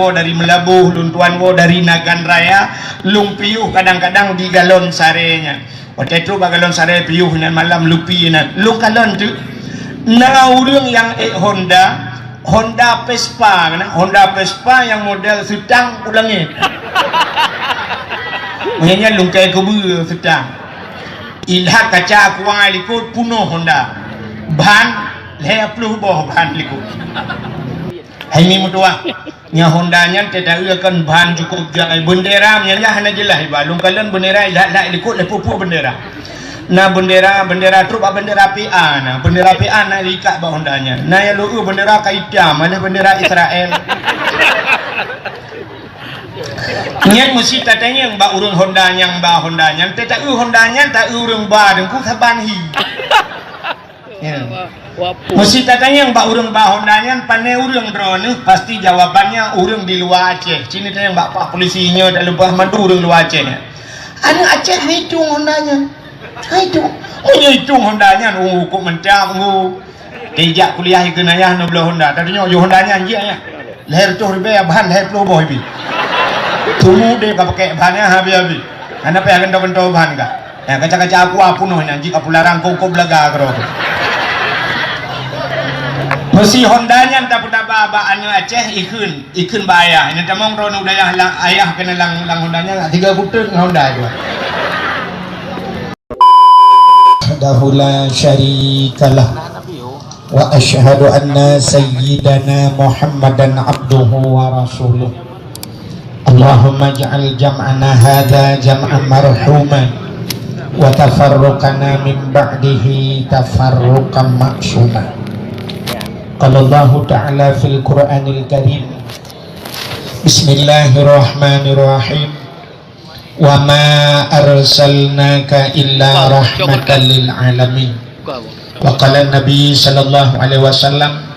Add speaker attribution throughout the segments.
Speaker 1: wo dari Melabuh, lun tuan wo dari Nagan Raya, lung piuh kadang-kadang di galon sarenya. Waktu itu galon sare piuh nan malam lupi nan. Lung galon tu na urang yang Honda Vespa, Honda Vespa yang model sedang ulangi. Maknanya lung kai kubu sedang. Ilhat kaca kuang likut puno Honda. Ban le puluh boh ban likut. Hai mi mutua. Nya Honda nya tidak akan ban cukup jangan bendera nya hana jelas ba lung kalian bendera ilhat likut le pupu bendera. Nah bendera trup bendera PA nah bendera PA na ikat ba Honda nya. Nah ya lu bendera Kaidam mana bendera Israel. Niat mesti tatanya yang ba urang Honda yang ba Honda yang tak Honda yang tak urang ba dengku kaban hi. Ya. Mesti tatanya yang ba urang ba Honda yang pane urang drone pasti jawabannya urang di luar Aceh. Sini tanya ba pak polisinya dak lupa mandu urang luar Aceh. Anu Aceh hitung Hondanya. Hitung. Oh hitung Hondanya kok mencak Kejak kuliah ke nayah no belah Honda. Tadinya yo Hondanya anjing ya. Leher tu ribe bahan leher plo boy bi. Tumu deh kau pakai bahannya habis-habis. Anda payah gentau-gentau bahan kah? Ya kaca-kaca aku apunuh nanti kau larang kau belaga kau. Mesti Hondanya tak pernah babaannya Aceh ikun bayar. Ini temong ron udayah lang ayah kena lang Hondanya 3 butir Honda itu. Dahula syarikalah wa asyhadu anna sayyidana Muhammadan abduhu wa rasuluh. Allahumma ja'al jam'ana hadha jam'an marhuman wa tafarruqana min ba'dihi tafarruqan maksuma. Qala Allah ta'ala fil Qur'anil Karim Bismillahirrahmanirrahim wa ma arsalnaka illa rahmatan lil alamin. Wa qala Nabi sallallahu alaihi wasallam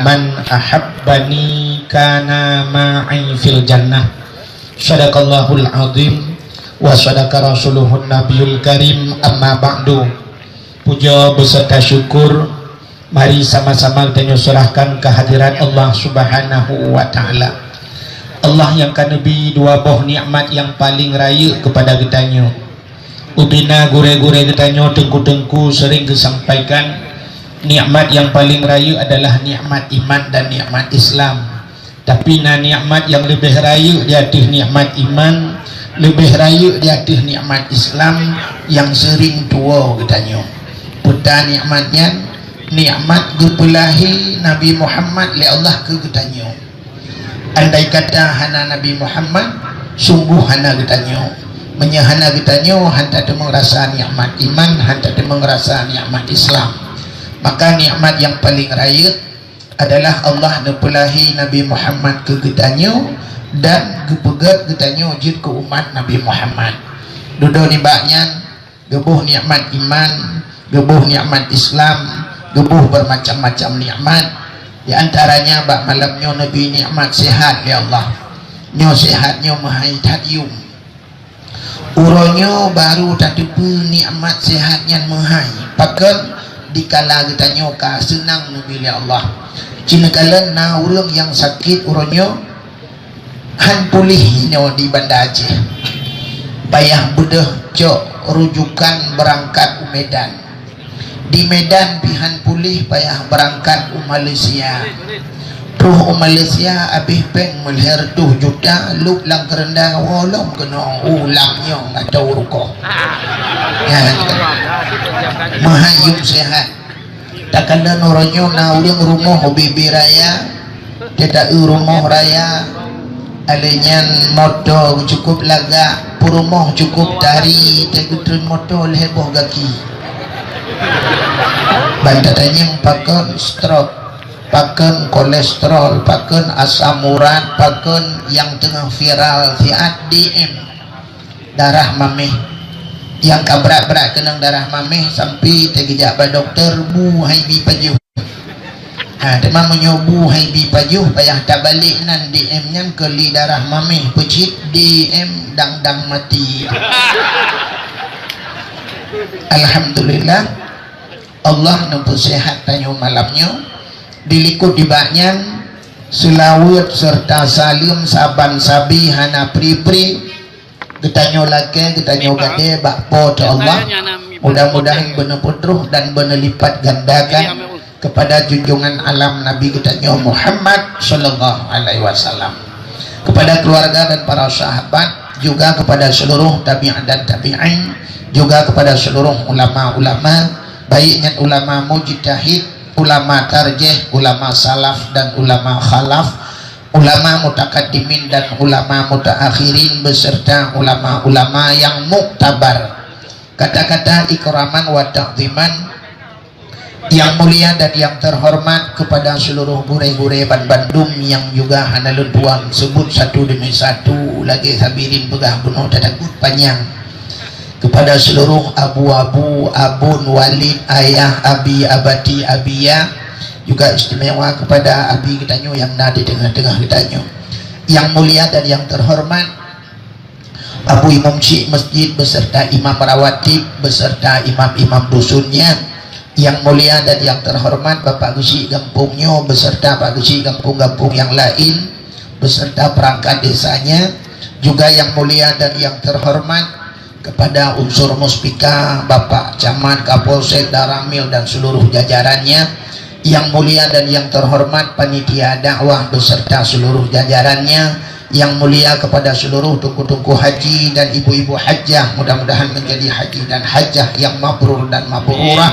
Speaker 1: man ahabbani kana ma'i fil jannah. Sadaqallahul azim wa sadaqa rasuluhun nabiyul karim. Amma ba'du. Puja beserta syukur mari sama-sama kita serahkan kehadiran Allah subhanahu wa ta'ala. Allah yang kan nabi dua boh nikmat yang paling raya kepada kitanya. Ubina gure-gure kitanya tengku-tengku sering disampaikan nikmat yang paling raya adalah nikmat iman dan nikmat Islam. Tapi nikmat yang lebih raya di atas nikmat iman, lebih raya di atas nikmat Islam yang sering tua katanya. Putar nikmatnya nikmat gepulahi Nabi Muhammad li Allah ke katanya. Andai kata hana Nabi Muhammad sungguh hana katanya. Menyahana katanya hanta temang rasa nikmat iman, hanta temang rasa nikmat Islam. Maka nikmat yang paling raya adalah Allah nepulahi Nabi Muhammad ke getanya dan gepegat getanya jid ke umat Nabi Muhammad. Duduk ni baknya gebuh nikmat iman, gebuh nikmat Islam, gebuh bermacam-macam nikmat. Di antaranya bak malamnya Nabi nikmat sehat ya Allah. Nyo sehatnya mahai tadium. Uronyo baru tadipu nikmat sehatnya mahai. Pakal dikala getanya ka senang Nabi ya Allah. Cina kala na urang yang sakit uronyo han pulihnya di Banda Aceh. Payah bedah cok rujukan berangkat ke Medan. Di Medan pihan pulih payah berangkat ke Malaysia. Tuh Malaysia abih peng melher 2 juta luk lang kerendah wolong kena ulangnya nggak tahu ruko. Ya, mahayum sehat. Takkan dan orangnya na urang rumah bibi raya tidak rumah raya alenyan motor cukup laga purumah cukup dari tegutun motor leboh gaki bantatanya pakai stroke, pakai kolesterol, pakai asam urat, pakai yang tengah viral fiat DM darah mameh yang kabrak-brak kenang darah mameh sampai terkejap pada dokter bu haibi pajuh. Teman menyobu haibi pajuh payah tak balik nan DM nya ke li darah mameh pecit DM dang mati. Alhamdulillah Allah nampu sehat tanya malamnya dilikut di baknya selawat serta salim saban sabi hana pri-pri getanyo lake getanyo gade bakpo ta Allah. Mudah-mudahan benar putruh dan benar lipat gandakan kepada junjungan alam Nabi getanyo Muhammad sallallahu alaihi wasallam, kepada keluarga dan para sahabat, juga kepada seluruh tabi'in dan tabi'in, juga kepada seluruh ulama-ulama, baiknya ulama mujtahid, ulama tarjih, ulama salaf dan ulama khalaf, ulama mutakaddimin dan ulama mutaakhirin, beserta ulama-ulama yang muktabar. Kata-kata ikraman wa ta'ziman yang mulia dan yang terhormat kepada seluruh gure-gure Bandung yang juga hanalun tuang sebut satu demi satu lagi sabirin begah bunuh tadakut panjang, kepada seluruh abu-abu, abun, walid, ayah, abi, abati, abiya, juga istimewa kepada abi getanyo yang ada di tengah-tengah getanyo yang mulia dan yang terhormat, Abu Imam Syekh Masjid beserta imam rawatib beserta imam-imam dusunnya yang mulia dan yang terhormat, Bapak Gusi Gampungnya beserta Pak Gusi Gampung-gampung yang lain beserta perangkat desanya, juga yang mulia dan yang terhormat kepada unsur muspika, Bapak Camat, Kapolsek, Daramil dan seluruh jajarannya yang mulia dan yang terhormat, panitia dakwah beserta seluruh jajarannya yang mulia, kepada seluruh tungku-tungku haji dan ibu-ibu hajjah, mudah-mudahan menjadi haji dan hajjah yang mabrur dan mabrurah,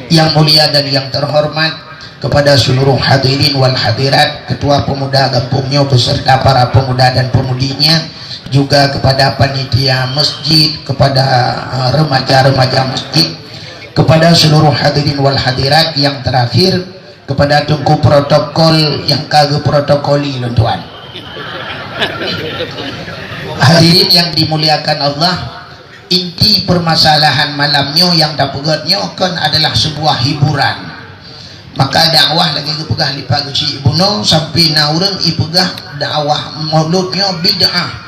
Speaker 1: yang mulia dan yang terhormat kepada seluruh hadirin wal hadirat, ketua pemuda Gampungnya beserta para pemuda dan pemudinya, juga kepada panitia masjid, kepada remaja-remaja masjid, kepada seluruh hadirin wal hadirat, yang terakhir kepada tungku protokol yang kagak protokoli tuan. Hadirin yang dimuliakan Allah, inti permasalahan malamnya yang dapegatnya kan adalah sebuah hiburan. Maka dakwah lagi kepegah lipat gusi ibuno sampai naureng ipegah dakwah mauludnya bid'ah.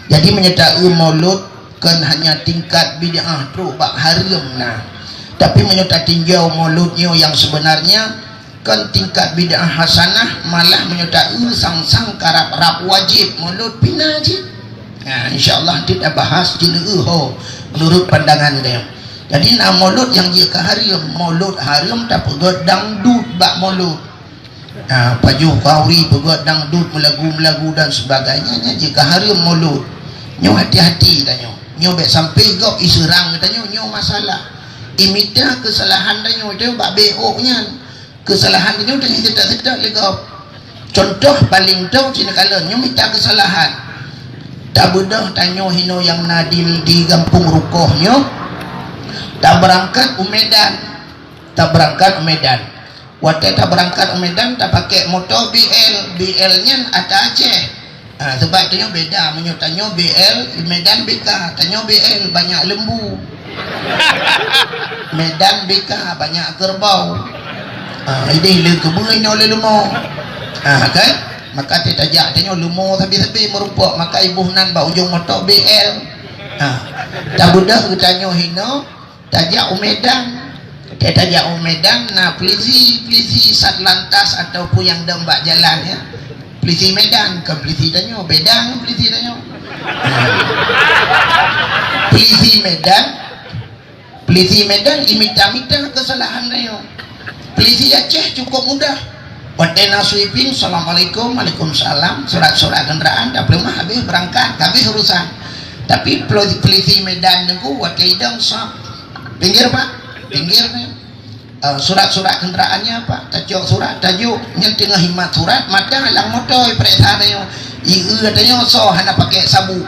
Speaker 1: Jadi menyertai maulud kan hanya tingkat bid'ah tu bak haram nah. Tapi menyertai tinjau mauludnya yang sebenarnya kan tingkat bid'ah hasanah, malah menyertai sang-sang karap-rap wajib maulud pina je. Nah, insyaallah kita bahas di menurut pandangan dia. Jadi nak maulud yang dia haram, maulud haram tak pegot dangdut bak maulud. Nah, Paju Kauri pegot dangdut, melagu-melagu dan sebagainya, jika haram maulud. Nyo hati-hati tanya. Nyo bet sampai gop iserang tanya nyo masalah. Imita kesalahan tanya itu bak beoknya. Kesalahan tanya tanya sedap-sedap legop. Contoh paling tahu cina kala nyo minta kesalahan. Tak bedah tanya hino yang nadil di kampung rukohnya, tak berangkat Medan, tak berangkat Medan. Waktu tak berangkat Medan tak pakai motor BL nya ada Aceh. Sebab tanya beda, menyutanya BL Medan BK, tanya BL banyak lembu. Medan BK banyak kerbau. Ini le kebun oleh lemau. Kan? Maka dia tajak tanya lumo tapi merupak, maka ibu nan ba ujung motor BL. Tak budak tanya hino tajak Medan. Dia tajak Medan, nah polisi Satlantas ataupun yang dembak jalan ya. Polisi Medan ke polisi tanya bedang polisi tanya. Polisi Medan imita-mita kesalahan tanya. Polisi Aceh cukup mudah. Watena sweeping, assalamualaikum, waalaikumsalam, surat-surat kendaraan, tak boleh mah habis berangkat, habis urusan. Tapi polisi Medan dengku, watena sap, pinggir pak, pinggir nih. Surat-surat kendaraannya pak, tajuk, yang tengah himat surat, mata lang motor, periksa tanya, katanya so hana pakai sabu,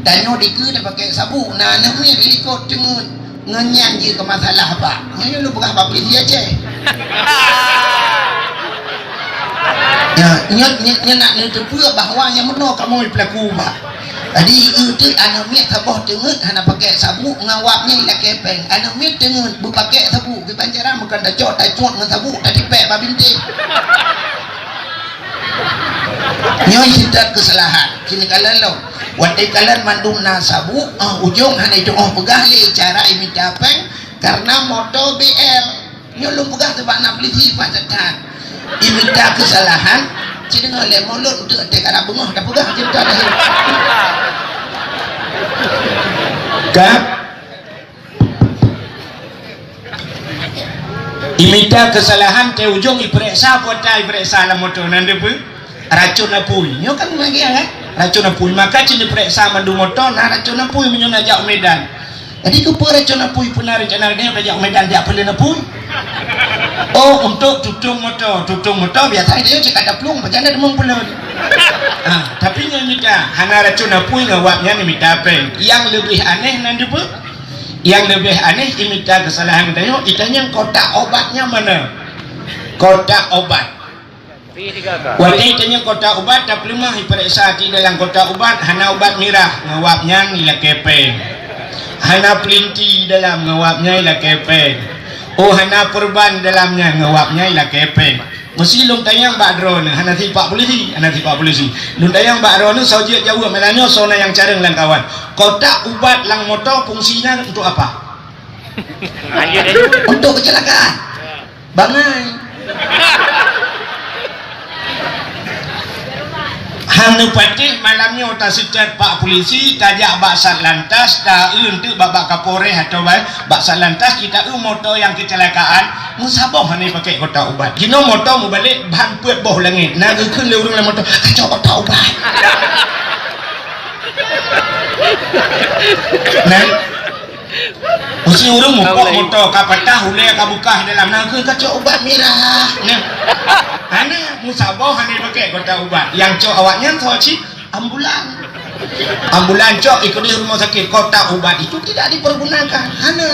Speaker 1: tanya diku dah pakai sabu, nah nak mir ikut tengah ngenyan je ke masalah pak, nyanyi lu bukan apa polisi aja. Ya, nak nutup bahawa yang mana kamu pelaku pak. Jadi itu anak miat sabah tengut hana pakai sabu ngawapnya ila kepeng. Anak miat tengut bu pakai sabu ke pancaran bukan dah cot dengan sabu tadi pek babinte. Nyoy sidat kesalahan. Sini kalian lo. Waktu kalian mandum na sabu ujung hana itu pegah le cara imita peng karena motor BL. Nyo lu pegah sebab nak polisi pacaran. Imita kesalahan Cik dengar le mulut untuk adik kat bengah dah pegang je dah. Kak imita kesalahan ke ujung iperiksa kota iperiksa lah motor nanda pun racun apui nyo kan lagi kan racun apui maka cini periksa mandu motor nah racun apui menyo najak Medan jadi kepo racun apui pernah rencana dia najak Medan dia pelin apui oh untuk tutung motor biasa dia cek ada pelung macam mana demang pula tapi nyo imita hana racun apui ngawaknya imita apa yang lebih aneh nanda pun yang lebih aneh imita kesalahan itanya kotak obatnya mana kotak obat waktu itanya kotak obat tak pelumah iperiksa di dalam kotak obat hana obat merah ngawapnya nila kepeng hana pelinti dalam ngawapnya ila kepeng oh hana perban dalamnya ngawapnya ila kepeng mesti lung tayang Mbak Drone hana tipak polisi lung tayang Mbak Drone saujik jauh melanyo sona yang careng lang kawan kotak ubat lang motor fungsinya untuk apa? Untuk kecelakaan bangai hanu patih malamnya otak secat pak polisi tajak baksat lantas dah untuk babak kapolres atau baksat lantas kita motor yang kecelakaan musabah ni pakai kotak ubat kino motor mau balik bahan puat boh langit naga kun lurung lah motor kacau kotak ubat nah mesti urung mukok motor kapatah hulai kabukah dalam naga kacau ubat merah nah hana musabah hana pakai kotak ubat yang cok awaknya cik ambulan cok ikut di rumah sakit kotak ubat itu tidak dipergunakan hana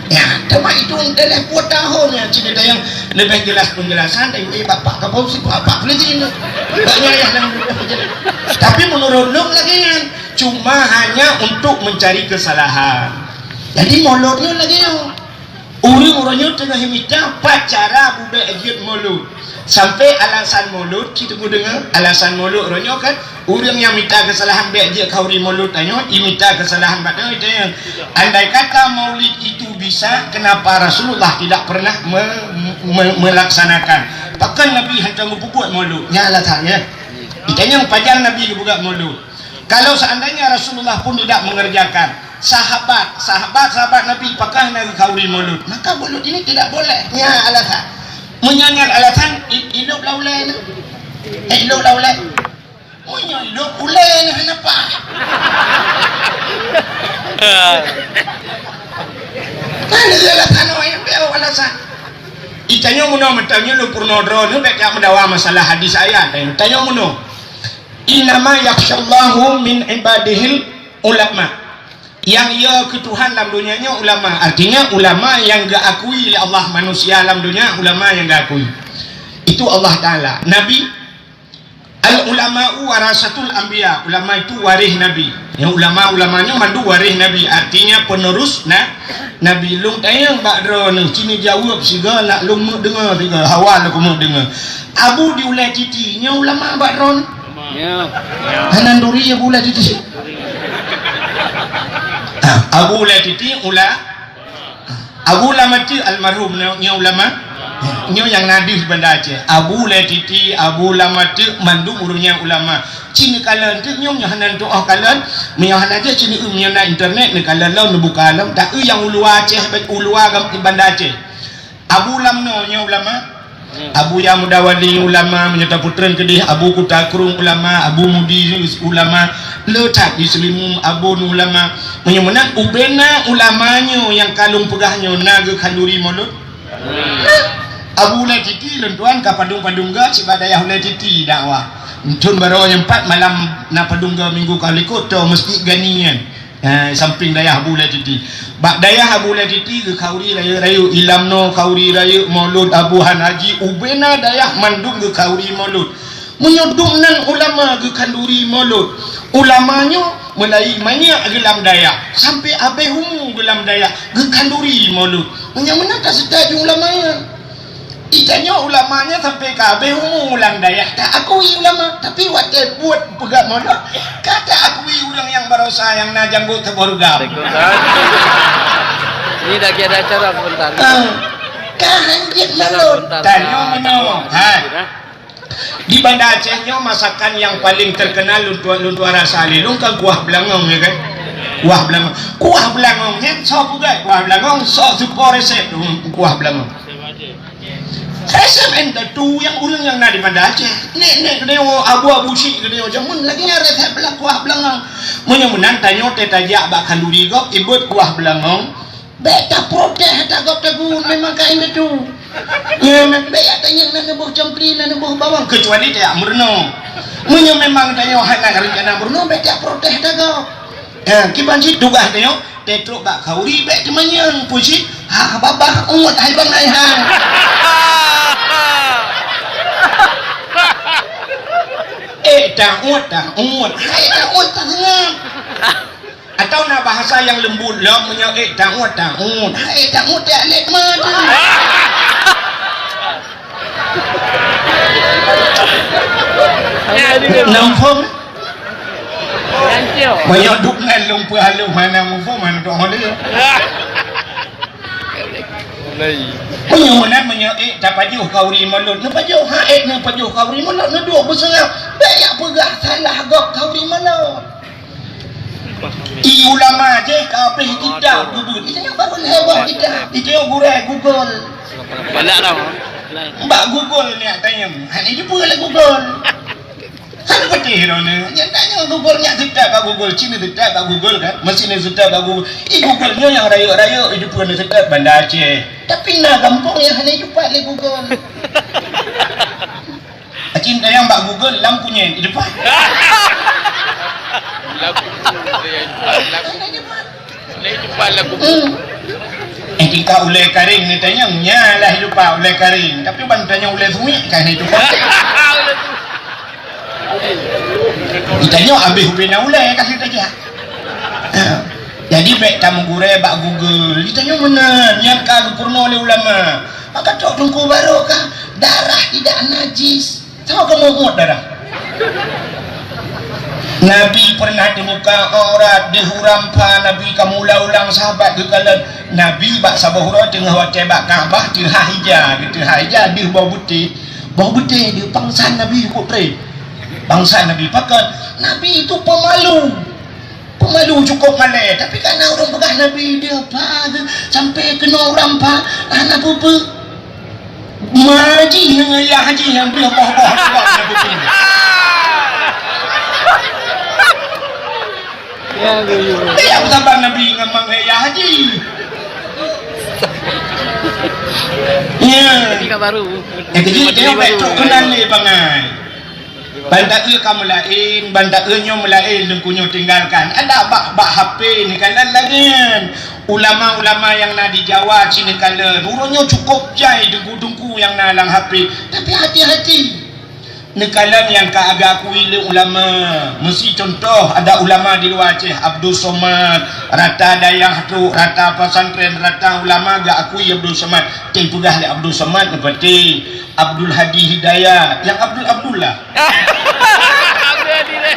Speaker 1: ya tema itu dalam 4 tahun ya cerita yang lebih jelas penjelasan dari bapak kapolsi bapak polisi ini banyak yang tapi menurut Nuk lagi kan cuma hanya untuk mencari kesalahan jadi molotnya lagi orang-orangnya tengah himita pacara budak ajit mulut sampai alasan mulut kita dengar alasan mulut orangnya kan orang yang minta kesalahan beajit kauri mulut tanya imita kesalahan pada itu yang andai kata maulid itu bisa kenapa Rasulullah tidak pernah melaksanakan bahkan Nabi hantar buat mulut ya alasannya ditanya panjang Nabi buat mulut kalau seandainya Rasulullah pun tidak mengerjakan sahabat Nabi pakai nak kauri mulut maka mulut ini tidak boleh ya alasan menyanyikan alasan hidup laulai hidup laulai hidup ulai kenapa ada alasan yang biar alasan itanya muno mentanya lu purnodro nu baca mendawa masalah hadis ayat tanya muno innama yakhsyallahu min ibadihil ulama yang ia ketuhan dalam dunianya ulama artinya ulama yang gak akui oleh Allah manusia dalam dunia ulama yang gak akui itu Allah Ta'ala Nabi al ulama'u warasatul anbiya ulama itu waris Nabi yang ulama-ulamanya mandu waris Nabi artinya penerus Nabi lung tayang bakdro ni cini jawab segala lung mau dengar hawa aku mau dengar Abu diulai titinya ulama bakdro Hananduri ya bulai titi Abu Latiti Abu Lamati almarhum nya ulama nya yang nadif benda Aceh Abu Latiti Abu Lamati mandung urungnya ulama cini kalan tu nya hanan doa kalan nya hanan je cini nya na internet ni kalan law nu buka alam tak yang ulu Aceh ulu agam banda Aceh Abu Lamno nya ulama Abu yang mudawali ulama menyerta putran kedih Abu Kutakrung ulama Abu Mudi ulama letak di selimum Abu ulama menyemenang ubena ulamanya yang kalung pegahnya naga kanduri mulut Abu Latiti lentuan ka padung-padungga cibadayah Latiti dakwah Cun baru yang 4 malam na padungga minggu kali kota mesti ganian samping dayah Abu Latiti bak dayah Abu Latiti ke kauri rayu ilamno kauri rayu maulud Abu Hanaji ubena dayah mandung ke kauri maulud menyodungnan ulama ke kanduri maulud ulamanya mulai banyak gelam daya sampai abe humu gelam daya ke kanduri maulud menyamana tak sedar ulamanya itanya ulamanya sampai ke abe humu ulang daya tak akui ulama tapi waktu buat pegang maulud kata akui orang yang berusaha yang najanggut keborga
Speaker 2: ini dah kira acara sebentar
Speaker 1: kahanjit maulud tanya menong Di Banda Acehnya masakan yang paling terkenal luntuh rasa lilung kan kuah belangong ya kan. Kuah belangongnya sok juga kuah belangong sok super resep kuah belangong. Resep ente tu yang ulang yang nadi Banda Aceh. Nek abu-abu sih gede jamun lagi resep kuah belangong. Menyemunan tanyo tetajak bak kanduri gop ibut kuah belangong. Beta protes tak gop tegun memang kain itu. Ya nak beta tanya nak buh campli nak buh bawang kecuali dia murno. Munyo memang tanyo hak rencana murno beta protes tak gop. Kiban si dugah tanyo tetruk bak kauri bet temanyan pusi ha babah umut hai bang ai ha. Tak umut hai tak umut tak ngam. Atau nak bahasa yang lembut lah punya takut hai takut tak lek mata nampung banyak dukungan lumpur halu mana mufum mana tu dia Penyemunan dapat jauh kauri malut dapat jauh haid dapat jauh kauri malut duduk bersengah banyak pegah salah gok kauri malut ulama je kapih kita gubul kita yang baru hebat kita yang gurau Google balak tau mbak Google ni tanya hari ni pula Google kan betul ni yang tanya Google nya sedap kat Google Cina sedap kat Google kan mesin sedap kat Google Google nya yang raya-raya itu pun sedap Banda Aceh tapi nak kampung yang hari cepat le Google cinta yang mbak Google lampunya di depan Ketika ulai karing ni tanya nyalah lupa ulai karing tapi ban tanya ulai sumi kan itu ditanya habis bina ulai kasih saja jadi baik tamu gure bak Google ditanya mana yang kagak purno oleh ulama maka cok tungku barokah darah tidak najis sama kamu muat darah Nabi pernah di muka aurat dihurampa Nabi kamu ulang sahabat kekalan Nabi bak sabahura tengah wate bak Kaabah di hajah di bau putih di bangsa Nabi putri bangsa Nabi pakai Nabi itu pemalu cukup malai tapi karena orang pegah Nabi dia apa sampai kena orang pa anak pupu maji yang haji yang dia bawah Nabi yang sabar Nabi ngamang ya haji ya jadi dia betul kenal ni bangai bandak kamu lain bandak nyom lain dengkunyo tinggalkan ada bak HP ni kalan lagi ulama-ulama yang nak di Jawa sini kalan urunyo cukup jai dengku-dengku yang nalang HP tapi hati-hati nekalan yang kagak akui ulama mesti contoh ada ulama di luar Aceh Abdul Somad rata dayah tu rata pesantren rata ulama gak akui Abdul Somad tempugah le Abdul Somad seperti Abdul Hadi Hidayat yang Abdullah Abdul Hadi Hidayat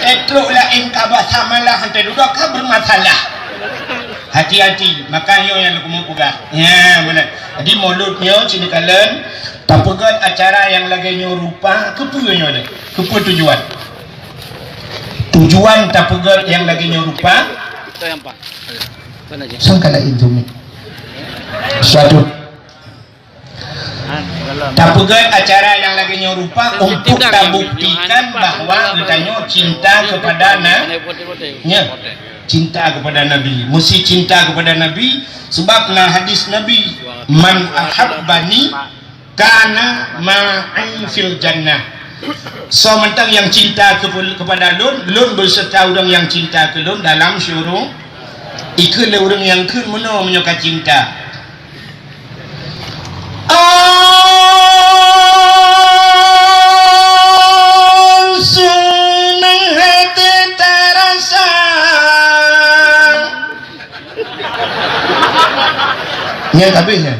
Speaker 1: Etruk lain kabar samalah hantar duduk kan bermasalah hati-hati makanya yang aku mau pegah ya benar jadi mulutnya sini kalian tak pegang acara yang lagi rupa kepunya ada kepu tujuan tak pegang yang lagi rupa itu yang apa sangkala itu suatu tak pegang acara yang lagi rupa untuk tak buktikan bahwa kita cinta kepada cinta kepada Nabi mesti cinta kepada Nabi sebab na hadis Nabi man ahabbani kana ma'i fil jannah so mentang yang cinta kepada lun berserta orang yang cinta ke lun dalam syurga ikut orang yang kun mana menyuka cinta senang hati terasa nya habisnya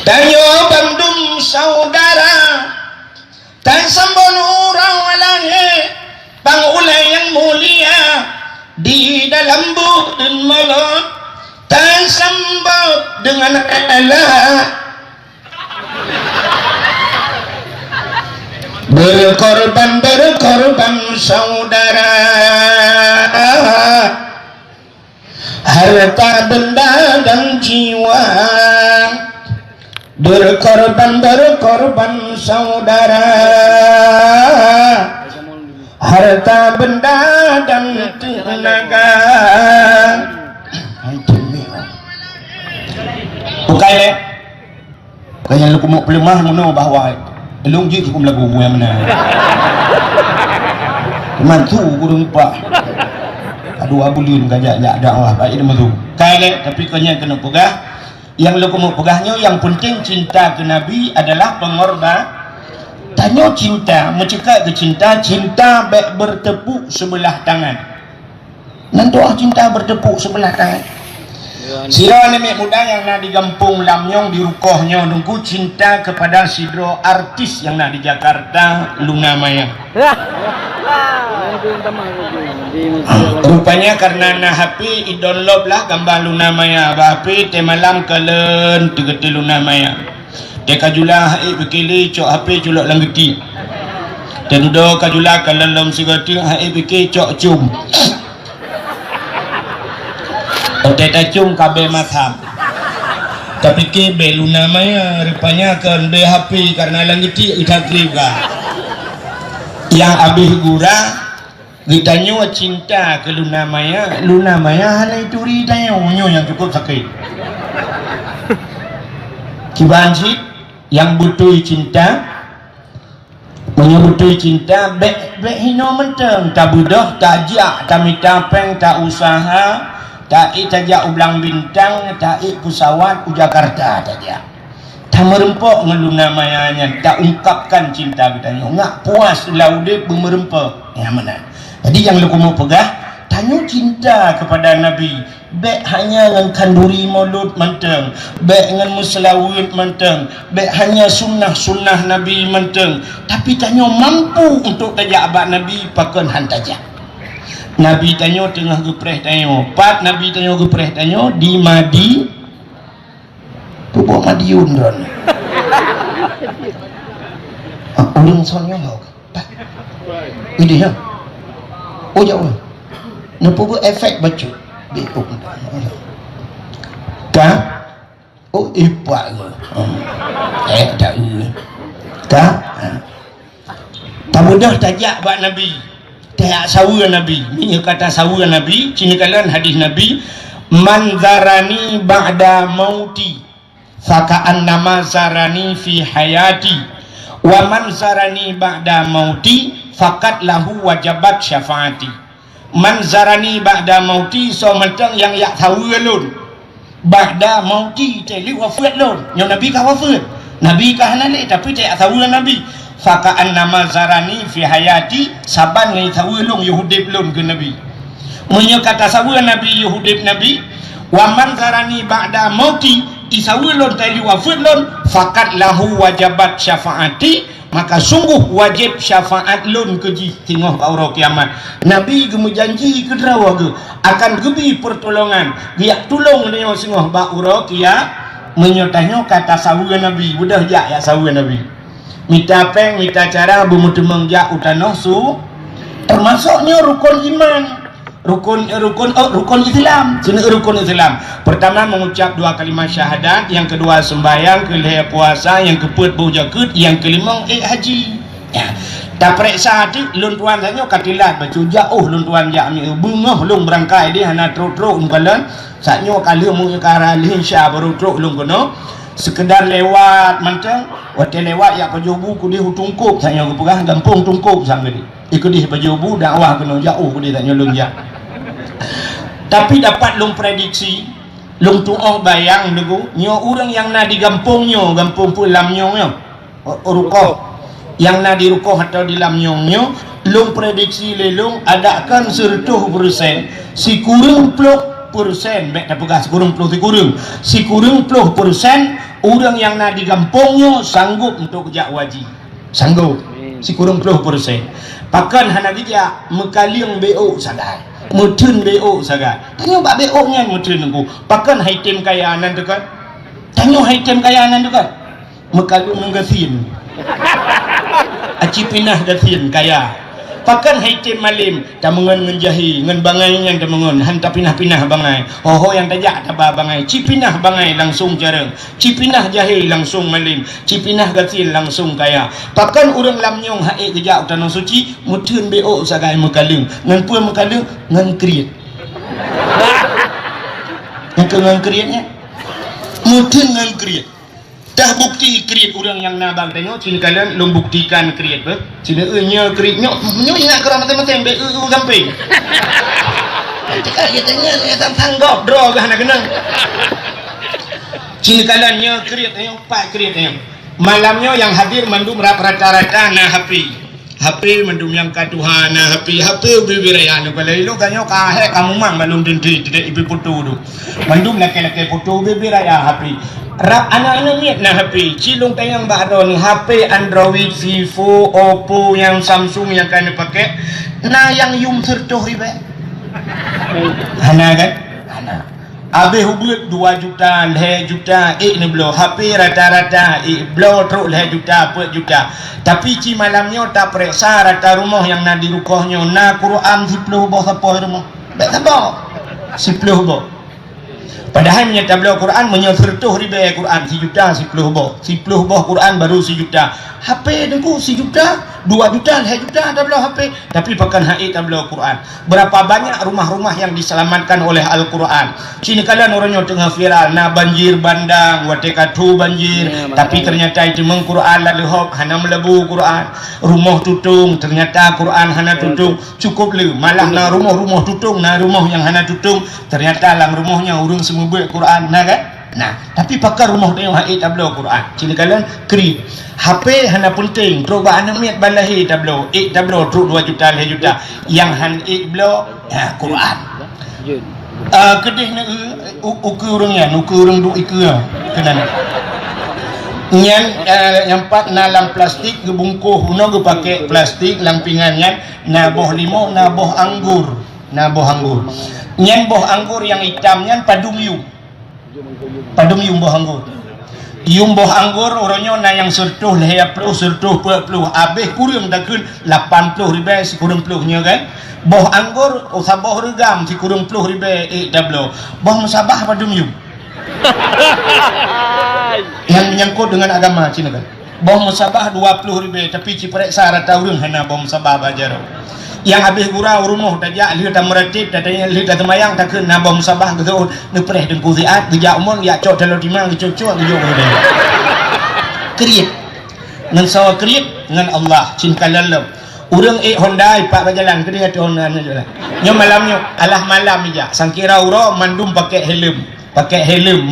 Speaker 1: tanyo bandung saudara tan sambon urang walange bang ulai yang mulia gambut dan malam tak sambut dengan Allah. Berkorban saudara, harta benda dan jiwa. Berkorban saudara, harta benda dan tenaga. Bukai le, kaya lu kumuk pelemah ngono bahwa elong ji cukup lagu yang mana. Mantu kurang pak. Aduh abulin kajak ada Allah baik dia mazu. Kaya le, tapi kanya kena pegah. Yang lu kumuk pegahnya yang penting cinta ke Nabi adalah pengorban. Tanya cinta, mencegah ke cinta, cinta baik bertepuk sebelah tangan. Nanti cinta bertepuk sebelah tangan. Siro nenek muda yang nak digampung lamnyong di rukohnya nunggu cinta kepada sidro artis yang nak di Jakarta, Luna Maya. Rupanya karena na HP i-download lah gambar Luna Maya. HP te malam kalen tegeti Luna Maya. Te kajula hai bekili cok HP culok langgeti. Tendo kajula kalalom sigati hai beki cok cum. Te tacung kabe matham. Tapi ke be Luna Maya rupanya kan be HP karena langgeti itatriga. Yang abih gura ditanya cinta ke Luna Maya halai turi tanya yang cukup sakit. Kibansi yang butuh cinta menyebutuh cinta be hino menteng tak budoh tak jak tak mitapeng tak usaha tak itajak ublang bintang tak pesawat u Jakarta tajak tak merempok ngeluna mayanya tak ungkapkan cinta katanya nggak puas laude merempok yang mana. Jadi yang lu mau pegah tanya cinta kepada Nabi baik hanya dengan kanduri maulud menteng, baik dengan muslawid menteng, baik hanya sunnah Nabi menteng, tapi tanya mampu untuk tajak abad Nabi pakan hantajak. Nabi tanya tengah gepreh tanya, pat Nabi tanya gepreh tanya di Madi Pupuk Madiun don. Ulun soalnya mau pat ini ya oh jauh nampu efek baju beuk kah oh ipak dah kah tak mudah tajak bak Nabi tak sawa Nabi ini kata sawa Nabi sini kalian hadis Nabi man zarani ba'da mauti faka'an nama zarani fi hayati wa man zarani ba'da mauti fakat lahu wajabat syafaati. Man zarani ba'da mauti so mentang yang yak tahu lun ba'da mauti teli wafat lun yang Nabi kah wafat Nabi kah nalik tapi tak tahu Nabi fakaan nama zarani fi hayati saban ngai tahu lun yuhudib lun ke Nabi menyo kata sawu Nabi yuhudib Nabi wa man zarani ba'da mauti isawu lun teli wafat lun fakat lahu wajabat syafaati maka sungguh wajib syafaat lun keji tengok aura kiamat. Nabi gemu janji ke derawa ke akan gebi pertolongan dia tolong dia sungguh ba aura kia menyotanya kata sawu Nabi udah jak ya sawu Nabi minta peng minta cara bumutemeng jak utanoh su termasuknya rukun iman rukun Islam. Sini rukun Islam. Pertama mengucap 2 kalimat syahadat, yang kedua sembahyang, kelihatan puasa, yang keempat bau jakut, yang kelima haji. Ya. Tak periksa hati lun tuan tanya katilat bacu jauh lun tuan jak mi bungah lung berangkai dia hana truk-truk umbalan. Saknyo kali mu kara linsya baru truk lung kono. Sekedar lewat mantang, wate lewat ya pajobu ku di hutungkup saknyo kepegah gampung tungkup sang gedi. Ikut di pajobu dakwah kono jauh ku di saknyo lung jak. Tapi dapat lung prediksi lung tuoh bayang nego nyo orang yang na di gampungnya gampung pulamnya rukoh yang na di rukoh atau di lamnyongnya lung prediksi lelung adakan 100% si kurang 10% baik tak pegah kurang 10 si kurang 10% orang yang na di gampungnya sanggup untuk jak wajib sanggup si kurang 10% pakan hana dia mekaling BO sadai mudun BO saga tanya bak BO nya mudun ku pakan haitem kayanan tu kan tanya haitem kayanan tu kan mekalu menggasin aci pinah gasin kaya pakan haitem malim tamungan ngenjahi ngen bangai yang tamungan hanta pinah-pinah bangai ho yang tajak tabah bangai cipinah bangai langsung jarang cipinah jahi langsung malim cipinah gasin langsung kaya pakan urang lamnyong hae gejak tanah suci mudun BO sagai mekalu ngan puan mekalu ngan kriet ngan krietnya mudun ngan kriet dah bukti kriet orang yang nabang tengok sini kalian belum buktikan kriet ber sini nya kriet nyok ingat kerana macam-macam be samping cakap dia tanya dia tak sanggup draw ke nak kena sini kalian nya kriet tengok pak kriet tengok malamnya yang hadir mandum rata-rata na HP mandum yang katuhan na HP bibiraya nu kalau lu kanyo kahe kamu mang balum denti tidak ibu foto tu mandum laki-laki foto bibiraya HP rap anak-anak ni na HP cilung tayang bakdo ni HP Android Vivo Oppo yang Samsung yang kan pakai na yang yum sertoh ribe ana kan ana abe hubut 2 juta 2 juta ni belo HP rata-rata belo teruk 2 juta 4 juta tapi ci malamnya tak periksa rata rumah yang na di rukohnya na Quran 10 boh apa rumah tak sabar 10 boh padahal menyata beliau Quran menyesertuh riba Quran 1 juta 10 boh Quran baru 1 juta HP dengku 1 juta 2 juta 2 juta ada beliau HP tapi pakan haid beliau Quran berapa banyak rumah-rumah yang diselamatkan oleh Al-Quran sini kalian orangnya tengah viral na banjir bandang wateka tu banjir tapi ternyata itu meng Quran lalu hop hana melebu Quran rumah tutung ternyata Quran hana tutung cukup le malah na rumah-rumah tutung na rumah yang hana tutung ternyata lang rumahnya urung semua buat Quran nah kan nah tapi pakar rumah tengok haid tablo Quran sini kalian kri HP hana penting terus ba anak miat balahi tablo tablo terus 2 juta 2 juta yang han blo Quran kedih na ukur urang du ikeu kenan yang 4 na lam plastik gebungkuh uno ge pakai plastik lampingannya na boh limo na boh anggur nyen boh anggur yang hitamnya padum boh anggur boh anggur orangnya na yang sertuh lehya puluh sertuh puluh abeh kurang dakun 80 ribu si kurang puluhnya kan boh anggur boh regam si kurang puluh ribu tablo boh musabah padum yang menyangkut dengan agama Cina kan boh musabah 20 ribu tapi ciperiksa rata urang hana boh musabah bajar yang habis gurau rumah tajak lihat meratib tanya lihat semayang tak kena bom sabah gitu nepreh dan kuziat gejak umur ya cok dalam timang gecok gejok kriet ngan sawa kriet ngan Allah cinta lalam urang Honda pak berjalan ke dia Honda nya malamnya alah malam aja sangkira uro mandum pakai helm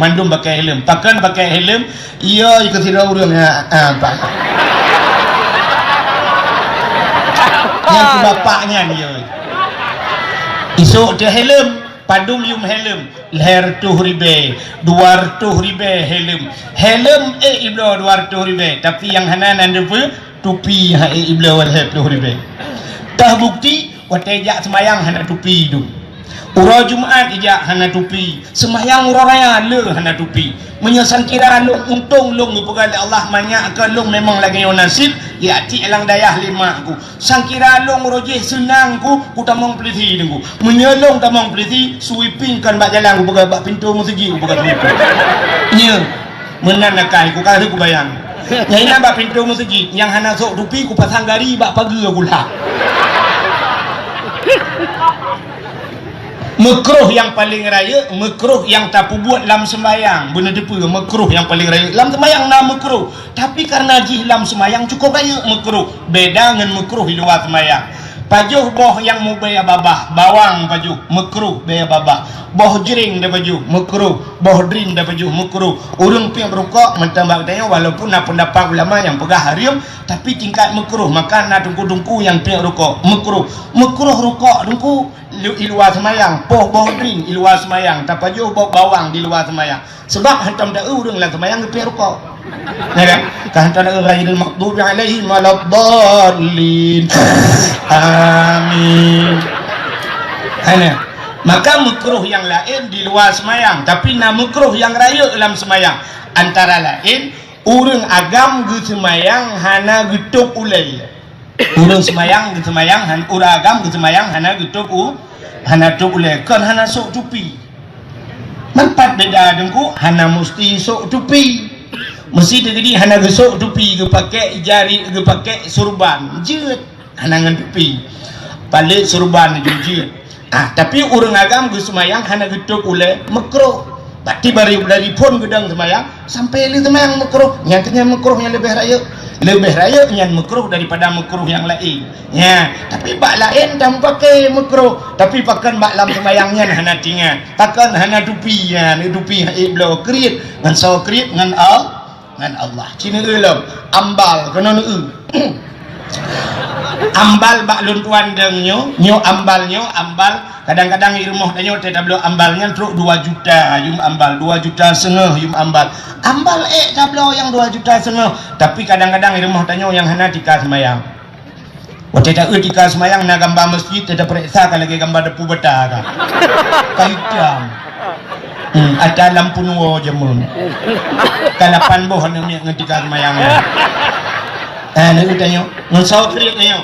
Speaker 1: mandum pakai helm pakan pakai helm iya ikutira urang pak yang bapaknya dia isuk dia helm padum yum helm leher tuh ribe 200 ribe helm iblo 200 ribe tapi yang hanan depe tupi iblo 200 ribe tah bukti watejak semayang hana tupi tu ura Jumaat ijak hana tupi semayang ura raya le hana tupi menyesan kira lu untung lu ngepegal Allah banyak ke lu memang lagi yang nasib ya ti elang dayah lima aku sangkira lu ngerojeh senang ku tamang peliti dengu menyelong tamang peliti sweeping kan bak jalan ku pegal bak pintu masjid ku pegal sweeping nya menanakai ku kali ku bayang nyai bak pintu masjid yang hana sok tupi ku pasang gari bak pagi aku lah makruh yang paling raya makruh yang tak buat lam sembayang benar depa makruh yang paling raya lam sembayang na makruh tapi karena jih lam sembayang cukup raya makruh beda dengan makruh di luar sembayang pajuh boh yang mau bayar babah bawang pajuh makruh bayar babah boh jering dah pajuh makruh boh drink dah pajuh makruh urang pi berukok mentambah tanya walaupun nak pendapat ulama yang pegah harim tapi tingkat makruh maka nak dungku-dungku yang pi rukok makruh rukok dungku di luar semayang boh drink di luar semayang tak pajuh boh bawang di luar semayang sebab hantam dah urang lah semayang pi rukok ya kan kan hantam ghairil maghdubi alaihim waladdallin amin Maka makruh yang lain di luar semayang, tapi na makruh yang raya dalam semayang antara lain urang agam ge semayang hana getuk ulai. Urang semayang ge semayang urang agam ge semayang hana getuk hana tuk ulai kan hana sok tupi. Manpat beda dengku hana mesti sok tupi. Mesti jadi hana gesok tupi ke pakai jari ke pakai surban jeut hana ngan tupi balik surban jeut. Tapi urang agam ge semayang hana getuk ulai makruh. Berarti dari pun gedang semayang sampai li semayang makruh. Yang tengah makruh yang lebih raya yang makruh daripada makruh yang lain. Ya, tapi bak lain dah pakai makruh, tapi pakan bak lam semayangnya hana tinggal. Pakan hana tupi ya, ni tupi haik blau kerit ngan saw kerit ngan Allah. Cina ulam ambal kena ambal bak luntuan dengnya ambal kadang-kadang irmoh danyo tidak belum ambalnya truk 2 juta yum ambal 2 juta setengah yum ambal tak belum yang 2 juta setengah, tapi kadang-kadang irmoh danyo yang hana tika semayang waktu tak tika semayang na gambar masjid tidak periksa kalau lagi gambar depu beta kan hitam ada lampu nuo jemun kalapan boh hana ngetika semayangnya nak danyo ngan saw kerik danyo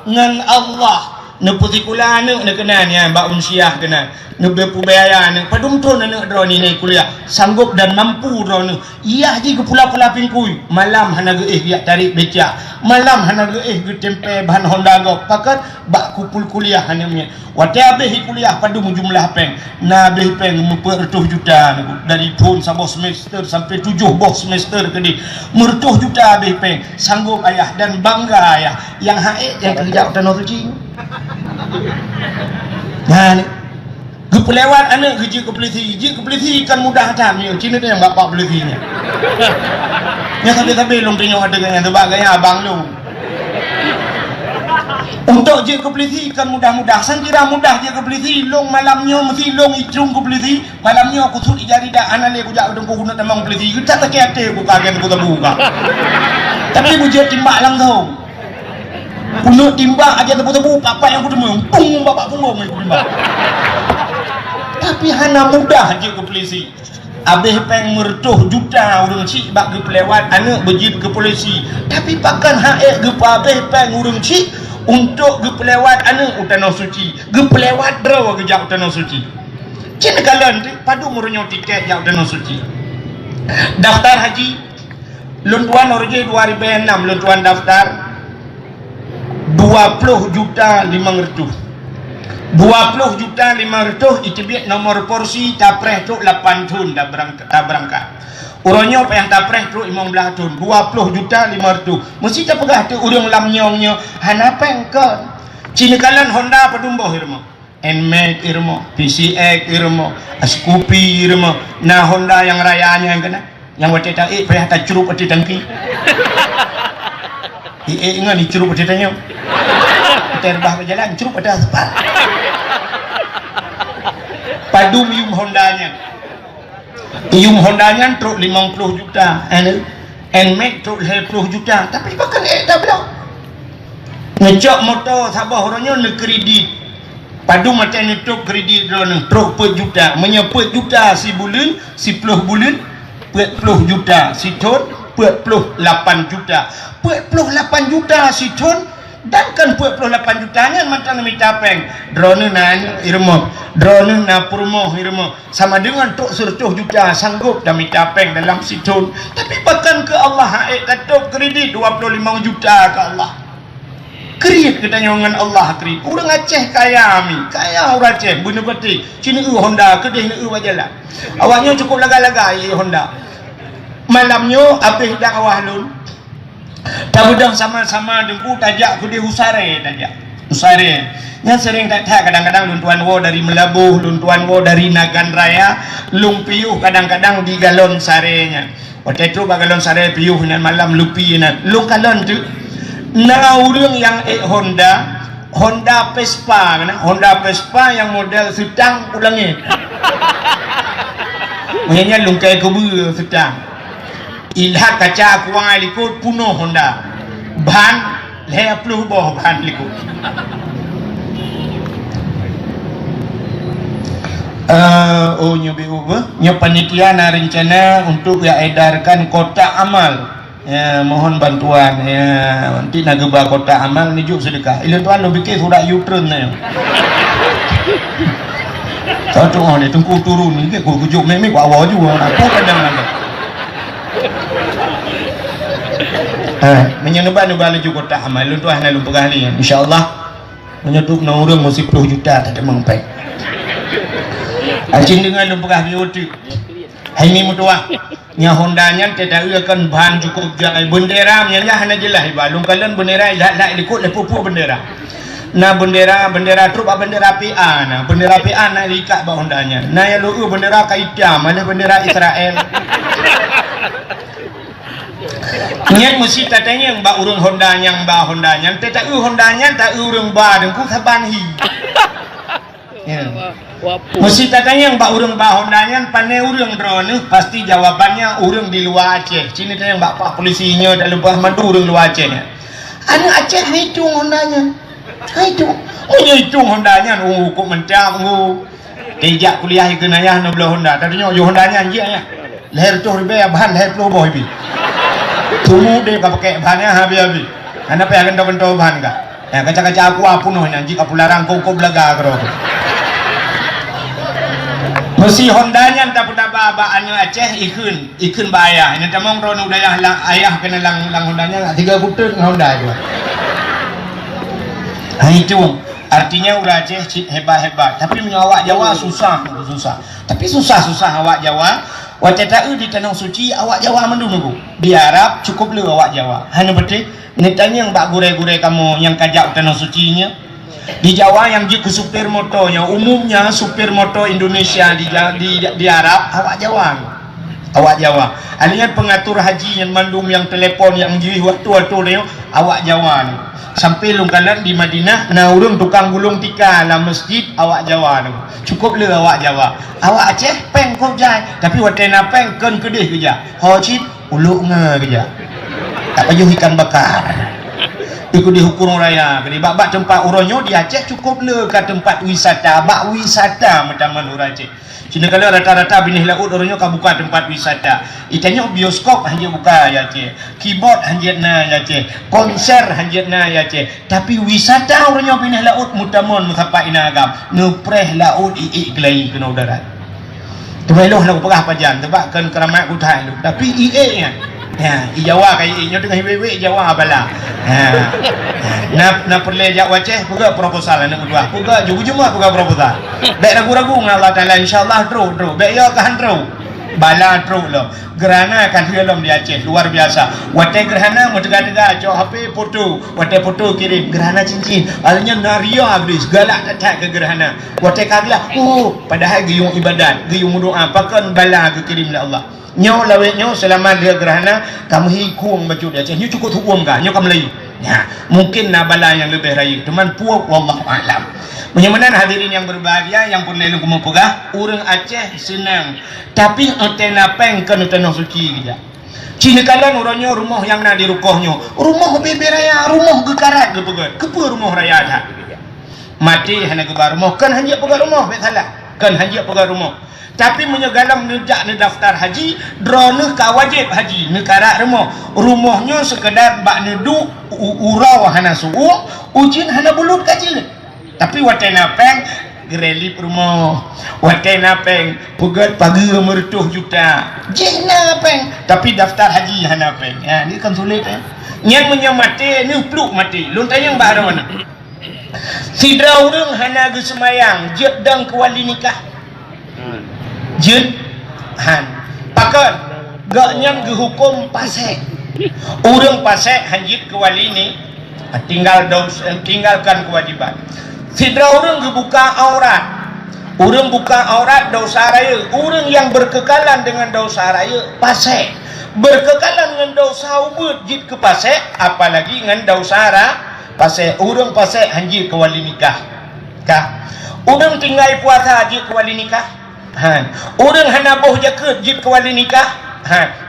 Speaker 1: ngan Allah neputi kula anak nak kena ni bak unsiah kena nebepu bayar ni padum tu nak draw ni kuliah sanggup dan mampu draw ni iya ji ke pula-pula pingkui malam hana ge ya tarik beca malam hana ge tempe bahan Honda go pakat bak kupul kuliah hana mi wate habis kuliah padum jumlah peng na habis peng 100 juta dari pun sabah semester sampai 7 boh semester ke di 100 juta habis peng sanggup ayah dan bangga ayah yang haik yang kerja tanah suci. Nah, pelewat anak kerja ke polisi kan mudah tak ni. Cina tu yang bapak polisinya. Yang sampai-sampai long tengok ada yang sebab gaya abang lu. Untuk je ke polisi kan mudah-mudah. San kira mudah je ke polisi. Long malamnya mesti long icung ke polisi. Malamnya aku suruh jari dah anale aku jak dengku guna tamang polisi. Kita tak kete aku kagen aku terbuka. Tapi bujur timbak langsung. Punuk timbak aja tebu-tebu papa yang kudemu pung bapak punggung yang timbak. Tapi hana mudah je ke polisi. Habis peng 100 juta urang cik bak ke pelewat anak berjid ke polisi. Tapi pakan haik ke habis peng urang cik untuk ke pelewat anak tanah suci. Ke pelewat draw ke jak tanah suci. Cina kalan tu padu murunyo tiket jak tanah suci. Daftar haji luntuan orje 2006 luntuan daftar 20 juta 500 itu biar nomor porsi tapreh tu 8 tahun dah berangkat urangnya yang tapreh tu 15 tahun 20 juta 500 mesti tak pegah tu urang lamnyongnya hana pengkon Cina kalan Honda padumboh irmo Nmax irmo PCX irmo Scoopy irmo nah Honda yang rayanya yang kena yang waktu tak payah tak curup waktu tangki ingat ni curup waktu tanya terbah berjalan curup pada asfal padum yum Hondanya truk 50 juta Nmax truk 20 juta tapi bahkan tak belum ngecok motor sabah orangnya nak kredit padu macam ni truk kredit truk per juta menyeput juta si bulan si 10 bulan 40 juta si ton 48 juta 48 juta si ton dan kan 48 jutanya macam minta peng drone nan irmo drone na purmo irmo sama dengan truk 100 juta sanggup dah minta peng dalam si ton tapi bahkan ke Allah haik katok kredit 25 juta ke Allah kredit kita dengan Allah kredit urang Aceh kaya orang Aceh bener betul Cina Honda kedih ni wajalah awaknya cukup laga-laga Honda malamnya habis dah awah lun tak udah sama-sama dengku tajak ku dia usare yang sering tak kadang-kadang luntuan wo dari Melabuh luntuan wo dari Nagan Raya lung piuh kadang-kadang di galon sarenya waktu itu galon sare piuh nan malam lupi nan lung galon tu na urang yang Honda Vespa yang model sedang ulangi maknanya lung kai kubu sedang ilhat kaca kuang likut punuh Honda ban 50 boh ban likut Nyo BU nyo panitia na rencana untuk ya edarkan kotak amal. Ya, mohon bantuan ya, nanti nageba kotak amal ni juk sedekah. Ilan tuan lo bikin surat U-turn na yo. Satu orang ni tengku turun ni ke kujuk meme ku awal juga aku kadang ada. Menyeneban juga kotak amal lu tuan lu pegahli insyaallah menyetup na urang mesti 10 juta tak mengpai. Acing dengan lu pegah biuti. Hai ni mutua. Nya Hondanya tidak akan bahan cukup jangan bendera nya hana jelas balung kalian bendera dak ikut le pupuk bendera. Nah bendera trup bendera PA nah bendera PA nah ikat ba Hondanya. Nah ya lu bendera Kaitia mana bendera Israel. Nya mesti tatanya yang ba urang Hondanya tidak Hondanya tak urang ba dengku kabanhi. Ya. Mesti tatanya yang mbak urang bahondanyan pane urang drone pasti jawabannya urang di luar Aceh. Sini tanya mbak pak polisinya dak lupa mandu urang luar Aceh. Anu Aceh hitung hondanya. Hitung. Oh hitung hondanya kok mencak Tejak kuliah ke nayah no belah honda. Tadinya yo hondanya anjing ya. Leher tu ribe bahan leher tu boy bi. Tumu de ka pakai bahannya habis. Ana pe akan tok bahan ka. Ya kaca-kaca aku apunuh anjing kapularang kok belaga karo. Mesti Hondanya tak pernah babaannya Aceh ikun bayar. Ini tamang ron udayah lang ayah kena lang Hondanya 3 butir Honda itu. Nah itu artinya udah Aceh hebat. Tapi awak Jawa susah. Tapi susah awak Jawa. Wajah tak di tanah suci awak Jawa menunggu. Di Arab cukup lu awak Jawa. Hanya betul. Ini tanya yang bak gure-gure kamu yang kajak tanah sucinya. Di Jawa yang ke supir motonya umumnya supir moto Indonesia di Arab awak Jawa alian pengatur haji yang mandum yang telepon yang jiwi waktu dia awak Jawa sampai lungkalan di Madinah na urang tukang gulung tika la masjid awak Jawa cukup le awak Jawa awak Aceh peng kau jai tapi watena peng ken kedih kerja hojib uluk nga kerja tak payah ikan bakar ikut dihukum raya jadi bak tempat uronyo di Aceh cukup le ke tempat wisata bak wisata macam mana Aceh sini kalau rata-rata binih laut uronyo ka buka tempat wisata itanya bioskop hanya buka ya Aceh keyboard hanya na ya Aceh konser hanya na ya Aceh tapi wisata uronyo binih laut mutamon musapa inagam nupreh laut kelai kena udara temeloh nak pegah pajan tebakkan keramat kutai tapi nya ya Jawa kayak nya dengan wewe Jawa bala na perle Jawa Aceh puga proposal nak kedua puga jugu-jugu puga proposal baik ragu-ragu Allah taala insyaallah tru baik ya kan tru bala tru lo gerhana kan film di Aceh luar biasa wate gerhana metega-tega cok HP foto wate foto kirim gerhana cincin alnya naria habis galak tak ke gerhana wate kagla padahal giyung ibadat giyung doa pakan bala ke kirim oleh Allah nyo lawe nyo selama dia gerhana kamu hikung baju dia Aceh nyo cukup hukum kan nyo kamu lagi ya mungkin nabala yang lebih raya teman puak wallahu alam menyamanan hadirin yang berbahagia yang pun lelung kumu pegah urang Aceh senang tapi antena peng kan tanah suci dia cina kalan orangnya rumah yang na di rukohnya rumah bebe raya rumah gekarat ke pegat kepa rumah raya dah mati hanya kebar rumah kan hanya pegat rumah bet salah kan hanya pegat rumah tapi menyegalam nejak ne daftar haji drone ka wajib haji negara rumahnya sekedar bak nedu urau hana suung ujin hana bulut kacil tapi watena peng gerelip rumah watena peng pegat pagi mertuh juta jina peng tapi daftar haji hana peng ya ni kan sulit yang menyamati ni pluk mati luntayang ba mana sidra urang hana ge semayang jedang ke wali nikah jin han pakan gak nyam ke hukum pasek urang pasek hanjit ke wali ni tinggalkan kewajiban sidra urang ke buka aurat urang buka aurat dosa raya urang yang berkekalan dengan dosa raya pasek berkekalan dengan dosa ubud jit ke pasek apalagi dengan dosa pasek urang pasek hanjit ke wali nikah urang tinggal puasa hanjit ke wali nikah urang hana boh jaket jit ke wali nikah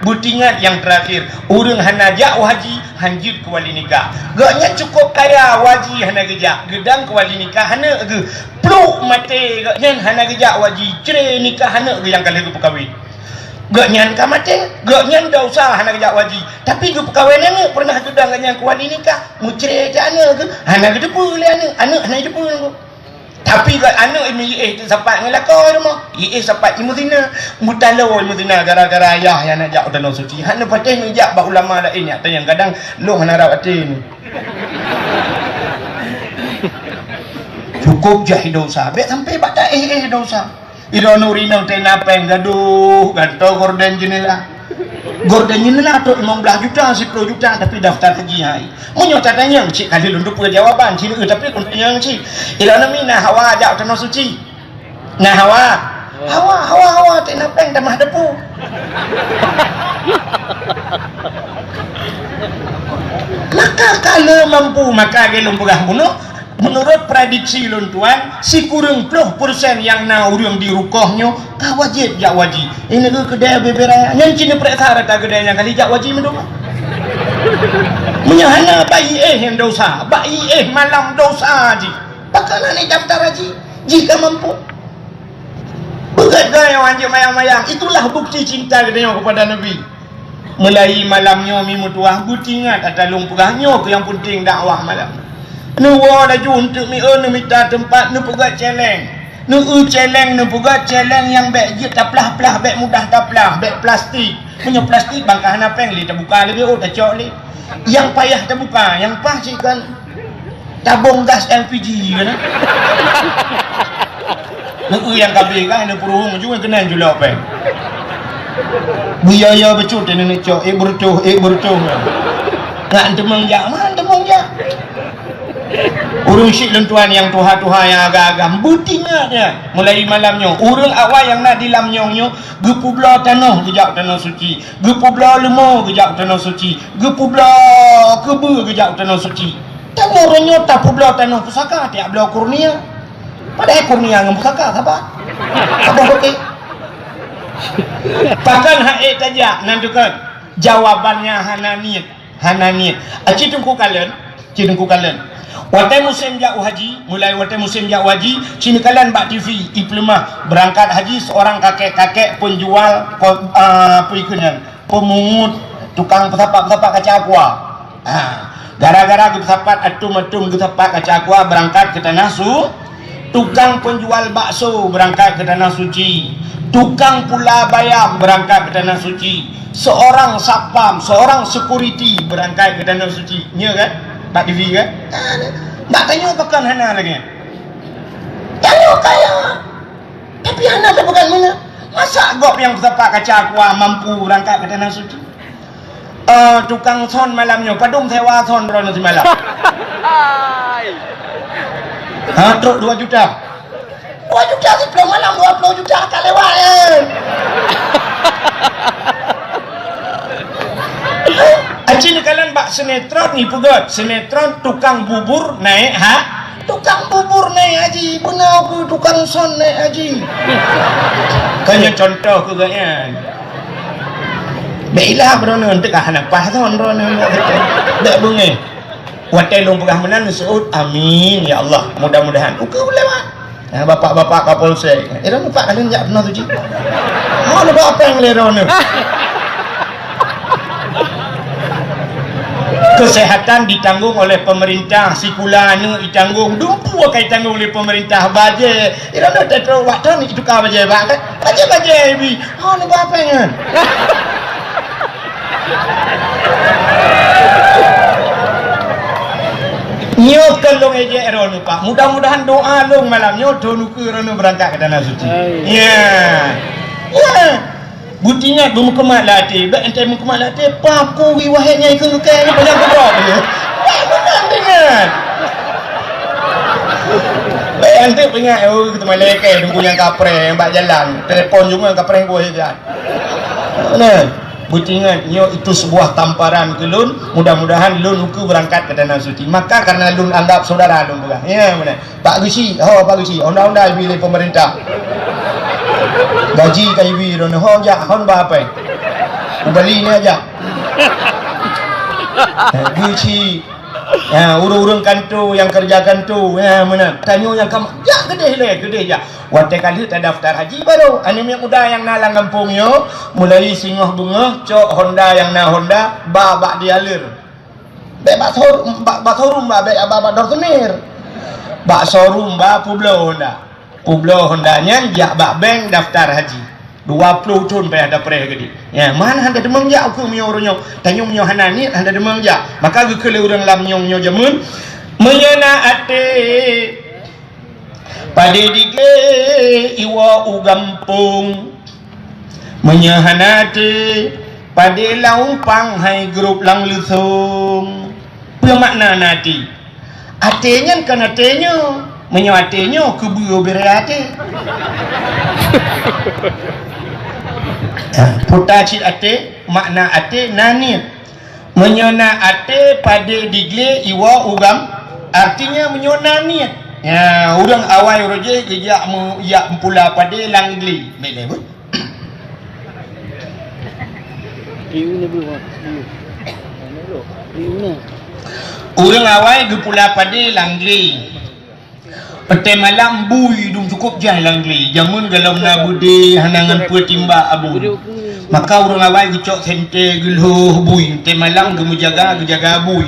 Speaker 1: butingat yang terakhir urang hanajak haji hanjut ke wali nikah gaknya cukup kaya waji hana gejak gedang ke wali nikah hana ge pluk mate gaknya hana gejak waji cerai nikah hana ge yang kali ke perkahwin gaknya ka mate gaknya dah usah hana gejak waji tapi ge perkahwin hana pernah gedang gaknya ke wali nikah mu cerai ke hana ge hana ge depu le hana depu tapi kat anak ini tu sapat ngelakau rumah sapat imuzina mutalau imuzina gara-gara ayah yang nak jak tanah suci hana patih ngejak bak ulama lain yang yang kadang long hana rawat ni cukup jah dosa bet sampai bak tak dosa ira nurinang tenapeng gaduh gantau gorden jenela gorden jenela tu 15 juta 10 juta tapi daftar haji hai munyo tanya cik kali lundup jawaban cik tapi kuntanya cik ila nami nah hawa ajak tanah suci nah hawa tenapeng dah mah depu maka kalau mampu maka gelung pegah bunuh menurut prediksi lun tuan si kurang 10% yang na urang di rukohnya ka wajib jak wajib ini ke kedai beberaya yang cina periksa rata kedai yang kali jak wajib mendoa menyahana bayi yang dosa bayi malam dosa haji bakalan ni daftar haji jika mampu begat gaya wajib mayang-mayang itulah bukti cinta kedai kepada Nabi mulai malamnya mimu tuah butingat atalung pegahnya ke yang penting dakwah malam nuwa dah juntuk mi minta tempat nu pegat celeng nu celeng nu pegat celeng yang beg je taplah-plah beg mudah taplah beg plastik punya plastik bangkah napeng li terbuka lagi tak cok li yang payah terbuka yang pas cik kan tabung gas LPG kan nu yang kabel kan nu peruhung juga kena julak peng biaya becut ni cok bertuh nak temang jak mana temang jak urung syik lentuan yang tuha-tuha yang agak-agak butingatnya mulai malamnya urung awal yang nak dilamnyongnya gepubla tanah kejap tanah suci gepubla lemah kejap tanah suci gepubla kebe kejap tanah suci tak orangnya tak publa tanah pusaka tiap belah kurnia padahal kurnia dengan pusaka apa okey bahkan haik tajak nantikan jawabannya hananiat aci tungku kalian watai musim jak haji mulai watai musim jak haji sini kalian bak TV diploma berangkat haji seorang kakek-kakek penjual pemungut tukang pesapat kaca aqua gara-gara pesapat atum pesapat kaca aqua berangkat ke tanah tukang penjual bakso berangkat ke tanah suci tukang pula bayam berangkat ke tanah suci seorang satpam seorang security berangkat ke tanah suci nya kan Pak TV kan? Tak tanya pakan hana lagi. Tanya kaya. Tapi hana tak pakan mana? Masa gop yang sepak kaca aqua mampu berangkat ke tanah suci? Tukang son malamnya padung sewa son rono si malam. Truk 2 juta. 2 juta si malam 20 juta tak lewat kan? Acin kalian bak sinetron ni pegat sinetron tukang bubur naik tukang bubur naik haji benar ke tukang son naik haji kanya contoh ke gaya baiklah berona untuk hanapah son berona tak bunga watai long pegah menan Saud amin ya Allah mudah-mudahan uka lewat bapak-bapak kapolsek nampak kalian jak pernah suci nampak apa yang lerona kesehatan ditanggung oleh pemerintah sikulanya ditanggung dumpu akan ditanggung oleh pemerintah baje ira dah terus waktu ni tukar baje baje ibi ni apa kan nyok kelong eje eron pak mudah-mudahan doa long malam nyok nuku rono berangkat ke tanah suci ya butinya bermukemat latih bak entai mukemat latih paku wiwahnya ikut lukai ni banyak kedok dia benar dengan baik nanti ingat kita malaikat tunggu yang kapre yang bak jalan telefon juga kapre yang boleh jalan benar butinya itu sebuah tamparan ke lun mudah-mudahan lun uku berangkat ke tanah suci maka karena lun anggap saudara lun juga ya benar Pak Gusi Pak Gusi undang-undang pilih pemerintah gaji kai wi ron ho ja hon ba pe beli ni aja. Guci. Urung-urung kantu yang kerja kantu mana tanya yang kamu ya gede ya waktu kali tak daftar haji baru ane yang udah yang nalang kampungnya mulai singoh bunga cok Honda yang na Honda babak dialir bak showroom bak dortenir bak showroom bak Pueblo Hondanya jak bak bank daftar haji 20 tahun payah ada pereh gede. Ya, mana handa demang ja aku menyorongnya. Tanya menyo hanani handa demang ja. Maka gekele urang lam nyong jamun menyana ate pade dige iwa ugampung menyahanate pade laumpang hai grup lang lusung. Apa makna nati? Atenya kan atenya menyo atenya kebuyo berate. Putacit ate makna ate nanit menyona ate pada digle iwa ugam artinya menyona niat ya orang awai roje gejak ya pula pada langli boleh bu orang awai ge pula pada langli Pete malam bui dum cukup jai langli jamun galau na bude hanangan putimba abu maka urang awai gicok sente geluh bui te malam gemu jaga bui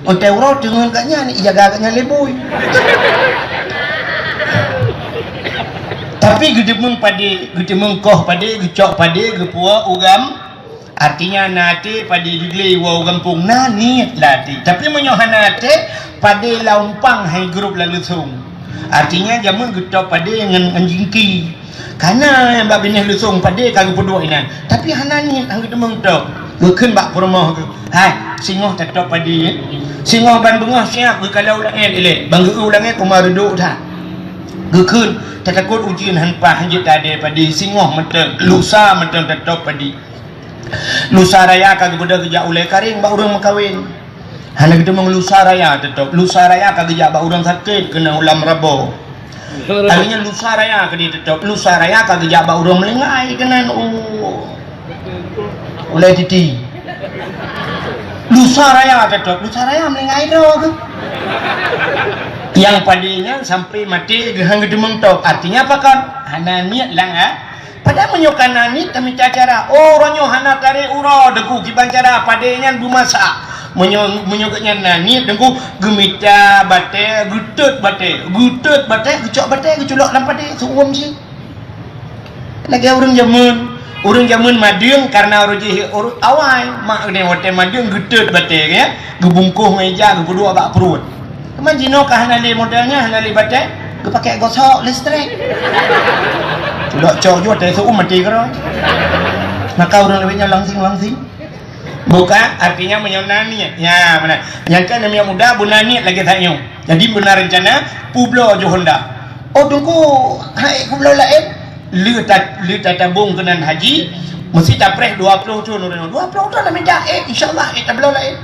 Speaker 1: onte uro dengan katnya ni jaga katnya le bui tapi gede mung pade gede mung koh pade gicok pade gepua ugam artinya nate pade digle wa gampung nani lati tapi menyohanate pade laumpang hai grup lalusung artinya jamun getop pada dengan anjingki karena yang bab binih lusung pada kagak pedua inan tapi hanani hang demeng tok beukeun bak rumah ke hai singoh tetop pada singoh ban bengah siap kalau ulang elek bangga ulang kumar duduk dah beukeun takut ujian hanpa hanjit ade pada singoh meteng lusa meteng tetop pada lusa raya kagak beda kerja ulai karing bak urang makawin hana kita lusa raya tetap lusa raya kagak jaba orang sakit kena ulam rabo artinya lusa raya kadi tetap lusa raya kagak jaba orang melengai kena oleh titi lusa raya tetap lusa raya melengai dong yang padinya sampai mati gehang gedemeng tok artinya apa kan hana niat lang pada menyokan nani kami cara ronyo hana kare uro deku kiban cara padenya bumasa menyokatnya nani dengku gemita bate gutut bate gecok bate geculok dalam pade suum sih lagi orang zaman madung karena roji awai mak ne wote madung gutut bate ya gebungkuh meja gebudua bak perut teman jino kah hanali modelnya hanali bate gepakai gosok listrik culok cok juga teh suum mati karo maka orang lebihnya langsing bukan artinya menyonani ya mana yang kan yang muda bunani lagi tanya jadi benar rencana Pueblo jo Honda oh tunggu hai Pueblo lain lu tabung kenan haji mesti tapreh 20 tahun 20 tahun minta insyaallah Pueblo lain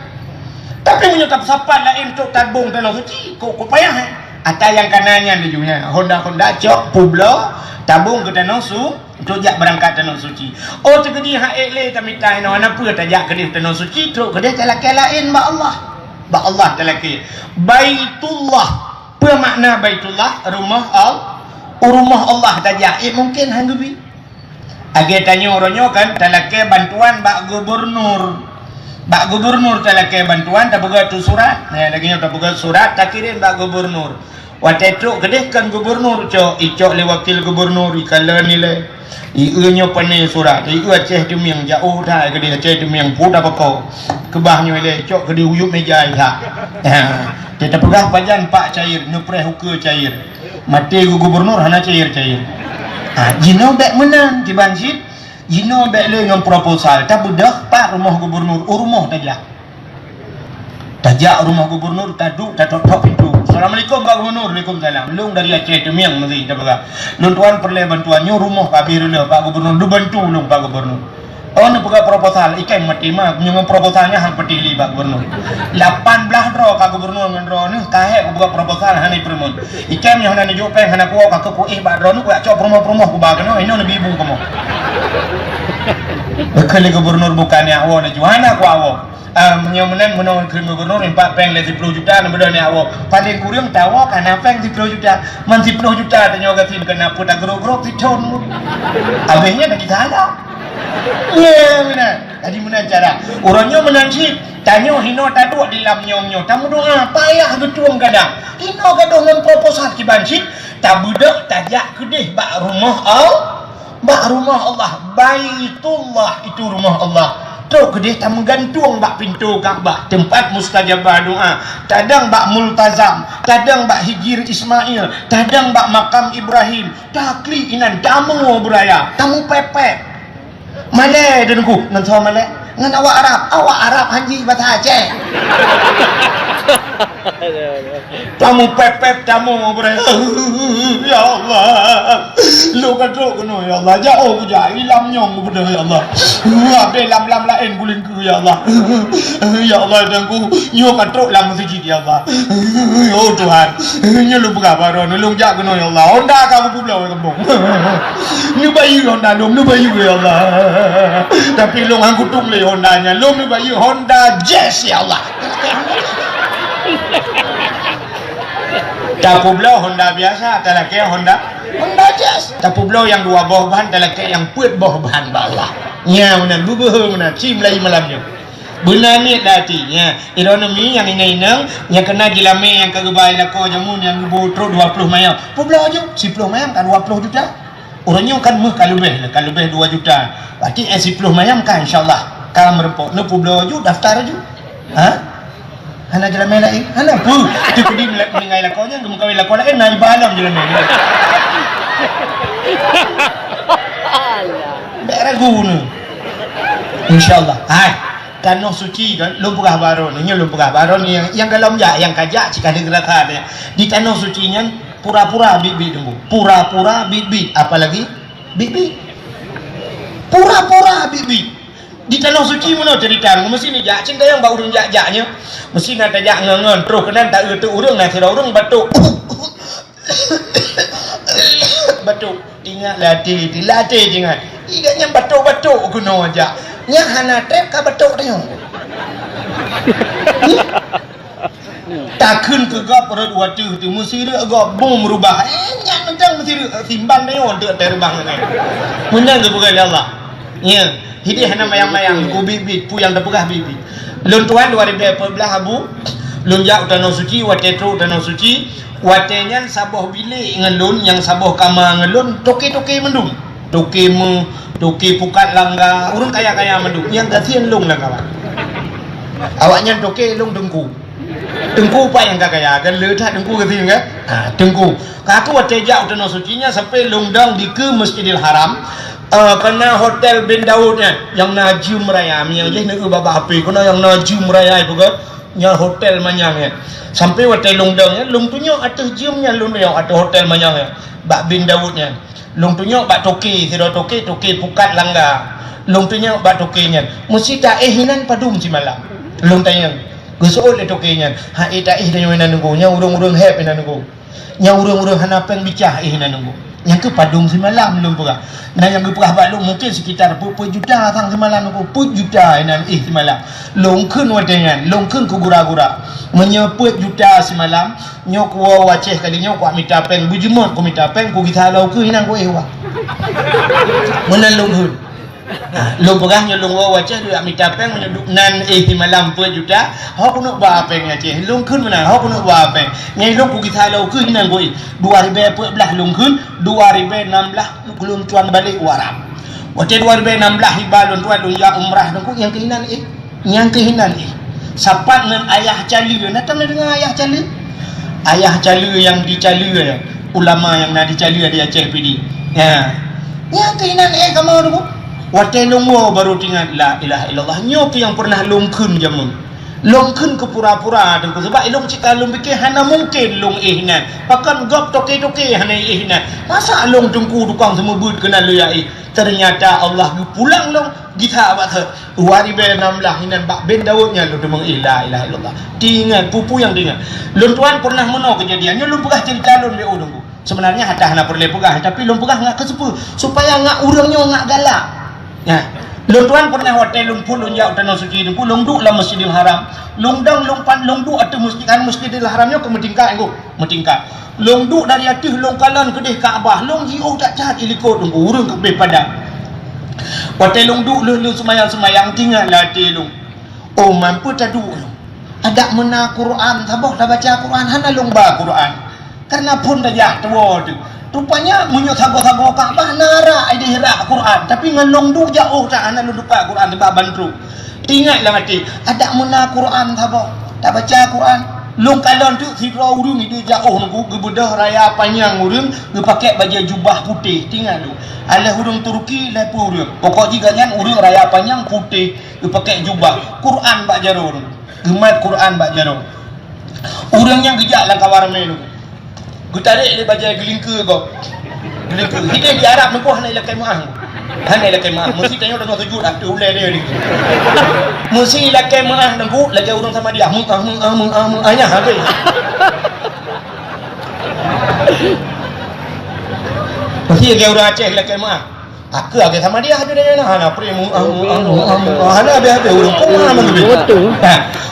Speaker 1: tapi menyetap sapan lain untuk tabung tanah suci kok payah ada yang kanannya dijunya Honda cok Pueblo tabung ke tanah suci untuk jak berangkat tanah suci. Oh tegedi hak le kami tai no ana apa tajak ke tanah suci tu ke dia telaki lain ba Allah telaki. Baitullah. Apa makna Baitullah? Rumah Allah tajak. Mungkin hang gebi. Age tanya orangnya kan telaki bantuan bak gubernur. Bak gubernur telaki bantuan tak buka tu surat. Ya lagi tak buka surat tak kirim bak gubernur. Waktu itu kedehkan gubernur cok icok le wakil gubernur ikalan nilai iunya pane surat iu Aceh tu yang jauh dah ke dia Aceh tu yang puda pokok kebahnya le cok ke dia uyup meja dah dia pegah pajan pak cair nupreh huke cair mati gubernur hana cair jino bek menang di banjir jino bek le dengan proposal tak budak pak rumah gubernur rumah tajak rumah gubernur taduk tok pintu Assalamualaikum Pak Gubernur. Waalaikumsalam. Lung dari Aceh tu miang mesti dah pegang. Lung tuan perlu bantuannya rumah Pak Birula Pak Gubernur du bantu lung Pak Gubernur. Oh ni pegang proposal ikan mati mah punya proposalnya hang petili Pak Gubernur. 18 draw Pak Gubernur dengan draw ni kahek pegang proposal hani permun. Ikan yang hana jopeng hana kuah kakak kuih Pak draw ni kuah cok promo ku bagan no ini ibu kamu. Kali gubernur bukannya awak na juana ku awak. Menyomenan menong ke gubernur 4 peng le 10 juta na bedane awak. Paling kurang tawa kana peng 10 juta. Man 10 juta tanyo gatin kana puta grog-grog diton. Abehnya dah kita ada. Ya benar. Tadi mana cara? Orangnya menanci tanyo hino tadu di lam nyomnyo. Tamu doa payah getuang kadang. Hino gaduh ngan proposal ki bancit. Tak budak tajak kedih bak rumah bak rumah Allah, Baitullah itu rumah Allah. Tok kedih tak menggantung bak pintu Kaabah, tempat mustajabah doa. Tadang bak multazam, tadang bak hijir Ismail, tadang bak makam Ibrahim. Takli inan tamu beraya, tamu pepek. Malay denku, ngan sama Malay, ngan awak Arab hanji bahasa Aceh. Tamu pepet tamu beraya. Ya Allah, lu kaduk kono ya Allah, jauh buja ilam nyong benda ya Allah. Abe lam lain guling ku ya Allah. Ya Allah dengku nyo kaduk lam masjid ya Allah. Oh Tuhan, nyo lu berapa lu jak kono ya Allah. Honda kamu pulau kampung. Lu bayi Honda lu bayi ya Allah. Tapi lu ngangkut tung le Hondanya, lu bayi Honda Jazz ya Allah. Tapu belau Honda biasa, talake Honda Jazz. Tapu belau yang 2 bawah bahan, talake yang puit bawah bahan bawah. Nya mana bubuh mana cim lagi malamnya. Benar ni dati nya. Ironomi yang inang yang kena gilame yang kagebai lako jamun yang botro 20 mayam. Pu belau aja 10 mayam kan 20 juta. Orangnya kan meh kalau lebih 2 juta. Berarti 10 mayam kan insyaallah. Kalau merempok nu pu belau aja daftar aja. Ha? Hana jalan main lain, hana pu. Itu kedi mengai lakonya, kemukawin lakon lain, naik balam jalan main. Daerah guna. InsyaAllah. Hai, tanah suci kan, lumpur baron. Ini lumpur baron yang dalam yang kajak jika digerakkan. Di tanah suci nya pura-pura bibit tunggu. Pura-pura bibit, apalagi bibit. Pura-pura bibit. Di tanah suci mana cerita mesti ni jak cinta yang bau urang jak-jaknya mesti nak tajak ngangan terus kenan tak eutu urang nak sira urang batuk batuk ingat latih dilatih jangan iganya batuk-batuk kuno aja nya hana trep ka batuk tanya takun ke gap perut watu tu mesti dia gap bom merubah nya mentang mesti timbang dia on terbang ni menang ke bukan Allah nya hidi hana mayang-mayang ku bibit pu yang dapegah bibit lun tuan 2014 abu lun jak tanah suci wate tru tanah suci watenya saboh bilik ngan lun yang saboh kama ngan lun toke-toke mendung toke pukat langga urang kaya-kaya mendung yang gatian lung lah kawan awaknya toke lung dengku pa yang kaya kan leuthat dengku gatian kan dengku kaku wate jak tanah suci nya sampai lung dang di ke Masjidil Haram. Kena hotel bin Daudnya yang Najum Raya yang je nak baba api kena yang Najum Raya itu kan nya hotel manyangnya sampai hotel lungdangnya lung tunyo atas jumnya lung yang atas hotel manyangnya bak bin Daudnya lung tunyo bak toke sira toke pukat langga lung tunyo bak tokenya mesti tak hinan padum si malam lung tanya gusol le tokenya ha tak hinan nunggu nya urang-urang heb hinan nunggu nya urang-urang hanapeng bicah hinan nunggu yang ke padung semalam belum pernah. Nah yang ke pernah balung mungkin sekitar 10 juta sang semalam aku 10 juta nan semalam. Longkeun wadengan, longkeun ku gura-gura. Menyeput juta semalam, nyok wa waceh kali nyok wa minta peng bujumot ku minta peng ku kita lau ke hinan ku ewa. Menan longkeun. Long pernah nyolong wa waceh dia minta peng menyeduk nan semalam 10 juta. Hok ku nak ba peng aceh. Longkeun mana? Hok ku nak ba peng. Nyai long ku kita lau ke hinan ku 2014 longkeun 2016 belum tuan balik waram. Waktu 2016 hibalun tuan ya umrah nunggu yang kehinan sapat dengan ayah cali datang dengan ayah cali yang dicali ulama yang nak dicali di Aceh PD yang kehinan kamu nunggu waktu nunggu baru tinggal la ilaha illallah nyok yang pernah longkeun jamun longkeun ke pura-pura dan sebab ilung cika lung fikir hana mungkin lung ihnan pakan gop toke-toke hana ihnan masa lung tungku tukang semua bud kena luyai ternyata Allah pulang lung kita abad 2016 hinan bak bin Daudnya lu demang ilaha illallah tinggal pupu yang tinggal lun tuan pernah meno kejadiannya lung pegah cerita lun beu nunggu sebenarnya hatta hana perle pegah tapi lung pegah ngak kesepu supaya ngak urangnya ngak galak Ya. Lung tuan pernah hotel lung pun lung jauh tanah suci lung pun lung duk lah Masjidil Haram. Lung dang lung pan lung duk atau Masjidil Haramnya ke metingkat go, metingkat. Lung duk dari atas lung kalan kedih Kaabah. Lung jiu tak jahat ilikot lung urang kabeh pada. Hotel lung duk lung semayang tinggal lah hati lung. Oh mampu tak duk lung. Ada mena Quran, tabah dah baca Quran, hana lung ba Quran. Karena pun dah jah tua tu. Rupanya munyo thago-thago Kaabah nara ide hira Quran, tapi ngalong du jauh tak ana lu lupa Quran sebab bandru. Tinggal lah mati. Ada mena Quran thago. Tak baca Quran. Long kalon tu hira urung ide jauh nunggu gebedah raya panjang urung ge pakai baju jubah putih tinggal lu. Alah urung Turki lepo urung. Pokok jiga nyan urung raya panjang putih ge pakai jubah. Quran bak jaro urung. Gemat Quran bak jaro. Urang yang gejak lah kawar melu. Gu tarik dia baca gelingka kau. Gelingka. Hidup di Arab ni kau hanai lakai maah. Hanai lakai maah. Mesti tanya dengan sujud dah tu ulai dia ni. Mesti lakai maah nangku lakai urang sama dia. Anya habis. Mesti lakai urang Aceh lakai maah. Aku agak sama dia ada dia nah ana premu ana habis urang kau mana lebih.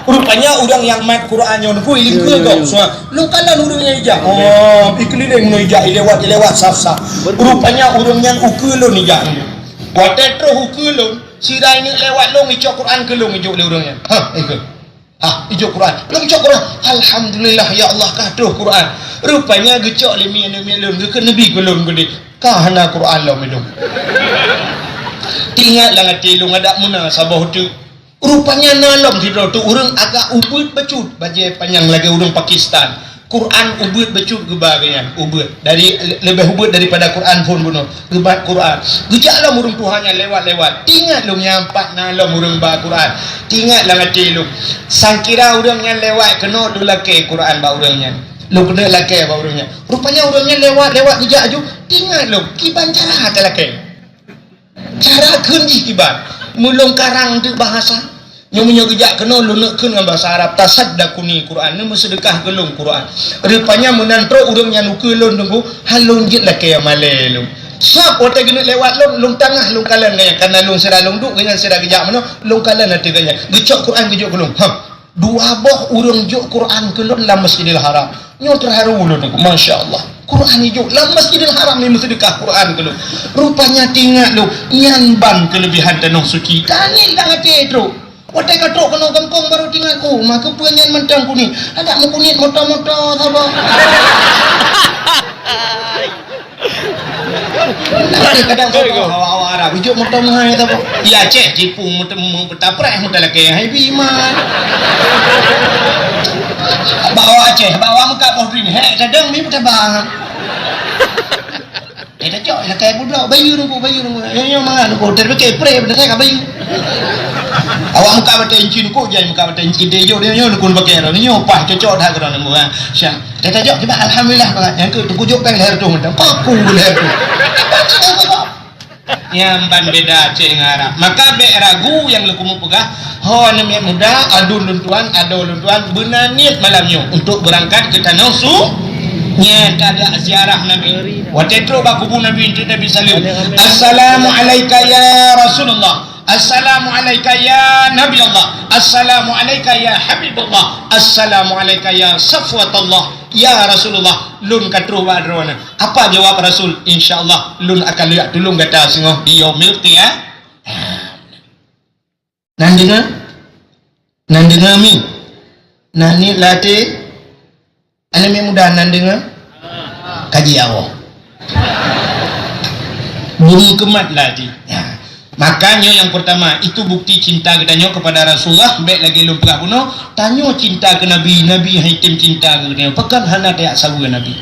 Speaker 1: Rupanya orang yang mat Quran yang ku ilingke kau semua. Lu kalan urangnya ijak. Oh, ikeliling nu ijak lewat saf-saf. Rupanya orang yang ukulun ijak ni. Potetro ukulun, sirai ni lewat long ijak Quran ke long ijak le orangnya. Ikut. Ijak Quran. Long ijak Quran. Alhamdulillah ya Allah katuh Quran. Rupanya gecok le mi lun ke nabi ke lun gede. Kahana Quran lo medung. Tinggal lah ngati long ada muna sabah tu. Rupanya nalom hidro tu orang agak ubud becut baju panjang lagi orang Pakistan. Quran ubud becut gebagian ubud dari lebih ubud daripada Quran pun bunuh gebat Quran. Gejaklah orang Tuhannya lewat-lewat. Tinggal lu nyampak nalom orang ba Quran. Tinggal lah ngati lu. Sangkira orang yang lewat kena lu laki Quran ba orangnya. Lu kena laki ba orangnya. Rupanya orangnya lewat gejak aju. Tinggal lu kiban cara hata laki. Cara kunji kiban. Mulung karang tu bahasa nyomunyo gejak kena lu nak dengan bahasa Arab tasaddaquni Quran ni bersedekah gelung Quran. Rupanya menantro urang yang ukulun tunggu halung jit lah kaya malai lu. Sap otak gena lewat lung tengah lung kalan gaya karena lung sira lung duk dengan sira gejak mana lung kalan nanti gaya. Gecok Quran gejok gelung. Dua boh urang jok Quran gelung dalam Masjidil Haram. Nyo terharu lu tunggu. Masya-Allah. Quran hijau dalam Masjidil Haram ni sedekah Quran ke lu. Rupanya tinggal lu nyanban kelebihan tanah suci. Kanil dah hati tu. Watai katok kena kampung baru tinggal maka puanyan mentang kuning. Ada mu kuning motor-motor sabar. Kadang awak Arab hijau motor mahal sabar. Ya Aceh tipu motor bertaprak motor laki happy iman. Bawa Aceh, bawa muka pohon ni. Kadang ni pun bang. Dah cok lah kayak budak bayu nunggu. Yang mana nunggu terpakai pre pada saya bayu. Awak muka bata encin ko jangan muka bata encin dia jo dia nunggu pakai ro ni opah cocok dah kena nunggu ah. Syah. Dah cok kita alhamdulillah yang ke tunggu jok peng leher tu mentang. Paku leher tu. Yang ban beda Aceh dengan Arab. Maka be ragu yang leku mu pegah. Ho nama muda adun luntuan benanit malamnya untuk berangkat ke tanah nya ada ziarah Nabi. Watetro ba kubur Nabi itu Nabi salim. Assalamualaikum ya Rasulullah. Assalamualaikum ya Nabi Allah. Assalamualaikum ya Habibullah. Assalamualaikum ya Safwatullah. Ya Rasulullah. Lun katru ba drona. Apa jawab Rasul? Insyaallah lun akan lihat tulung kata singoh di yaumil qiyamah. Nandenga mi. Nani late ane mi mudah nandenga kaji Allah. Bumi kemat lati. Ya. Makanya yang pertama itu bukti cinta kita kepada Rasulullah. Baik lagi lupa puno. Tanya cinta ke Nabi. Nabi haitim cinta ke dia. Pekan hana tayak sabu ke Nabi.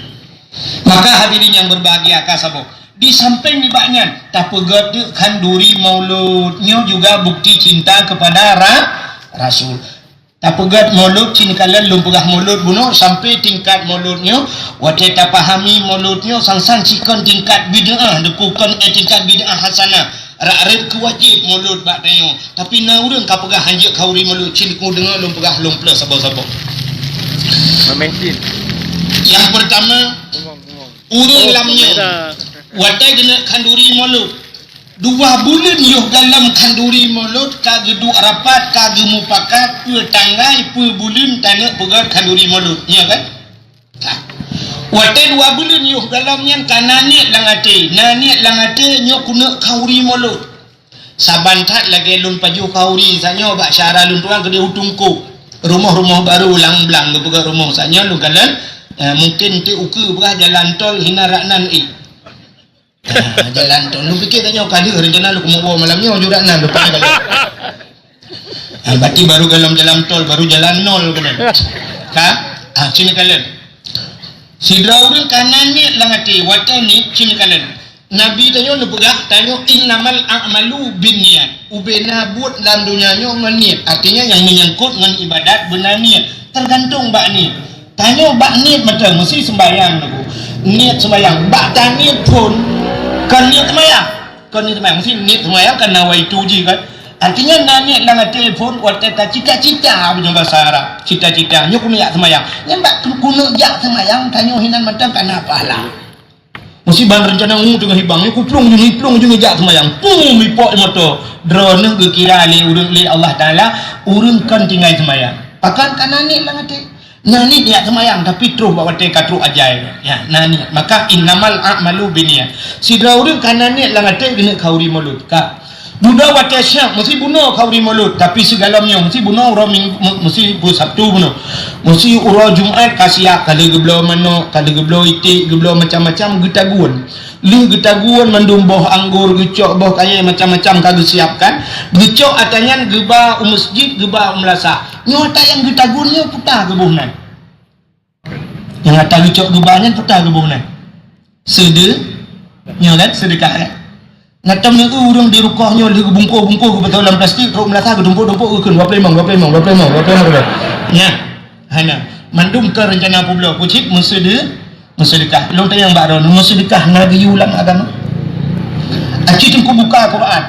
Speaker 1: Maka hadirin yang berbahagia kasabo. Di samping ni banyak. Tak pegat kanduri mauludnya juga bukti cinta kepada Rasul. Tak pegat maulud cinkalan lumpugah maulud bunuh sampai tingkat mauludnya. Wadah tak pahami mauludnya sang-sang cikon tingkat bid'ah. Dekukan tingkat bid'ah hasanah. Rak-rak kewajib mulut bak tayo. Tapi na urang ka pegah hanjak kauri mulut cin ku dengar lum pegah lum plus sabo-sabo. Memesin. Yang pertama urang lamnya. Watai kena kanduri mulut. 2 bulan yuh dalam kanduri mulut kagedu rapat kagemu pakat pe tanggai pe bulan tanah pegat kanduri mulut ya kan wate 2 bulan yuh dalam yang kananiat langate naniat langate nyo kuna kauri mulut sabantat lagi lun paju kauri sanyo bak syara lun tuang gede hutungku rumah-rumah baru lang-blang beberapa rumah sanyo lu kalan mungkin te uku berah jalan tol hina raknan jalan tol lu fikir tanya kali rencana lu mau malamnya juga nak depan kali berarti baru dalam jalan tol baru jalan nol kan sini kalian sidra urang kanan ni langati watan ni sini kalian Nabi tanya lu pegah tanya innamal a'malu binniyat ubena buat dalam dunia nyo niat artinya yang menyangkut dengan ibadat benar niat tergantung bak ni tanya bak niat betul mesti sembahyang tu niat sembahyang bak tak niat pun kan niat sembahyang mesti niat sembahyang kan nawaitu je kan artinya niat lang telefon waktu cita-cita punya bahasa Arab cita-cita nyo kuno yak sembahyang yang bak kuno yak sembahyang tanya hinan macam kenapa lah mesti ban rencana dengan hibangnya kuplung juga jak sembahyang pum mipok motor drone ke kira le urang le Allah Taala urang kan tinggal sembahyang pakan kanani lang ate nani dia sembahyang tapi terus bawa te katru ajai ya nani maka innamal a'malu binniyat sidra urang kanani lang ate kena kauri mulut ka budak wate syak mesti bunuh kauri mulut tapi segalamnya mesti bunuh urang mesti bu Sabtu bunuh mesti urang Jumaat kasiak kali geblo mano kali geblo itik geblo macam-macam getaguan li getaguan mandum boh anggur gecok boh kaya macam-macam kagak siapkan gecok atanyan geba masjid geba melasa nyota yang getagunnya putah gebuhnan yang ata gecok gebanya putah gebuhnan sedekah kan ngatamnya ke urang di rukahnya di bungkuk-bungkuk betul dalam plastik ruk melasa gedumpuk-dumpuk ke 25 ya hana mandum ke rencana pula kucip sedekah long tayang baron sedekah ngaji ulang agama aci tu buka Quran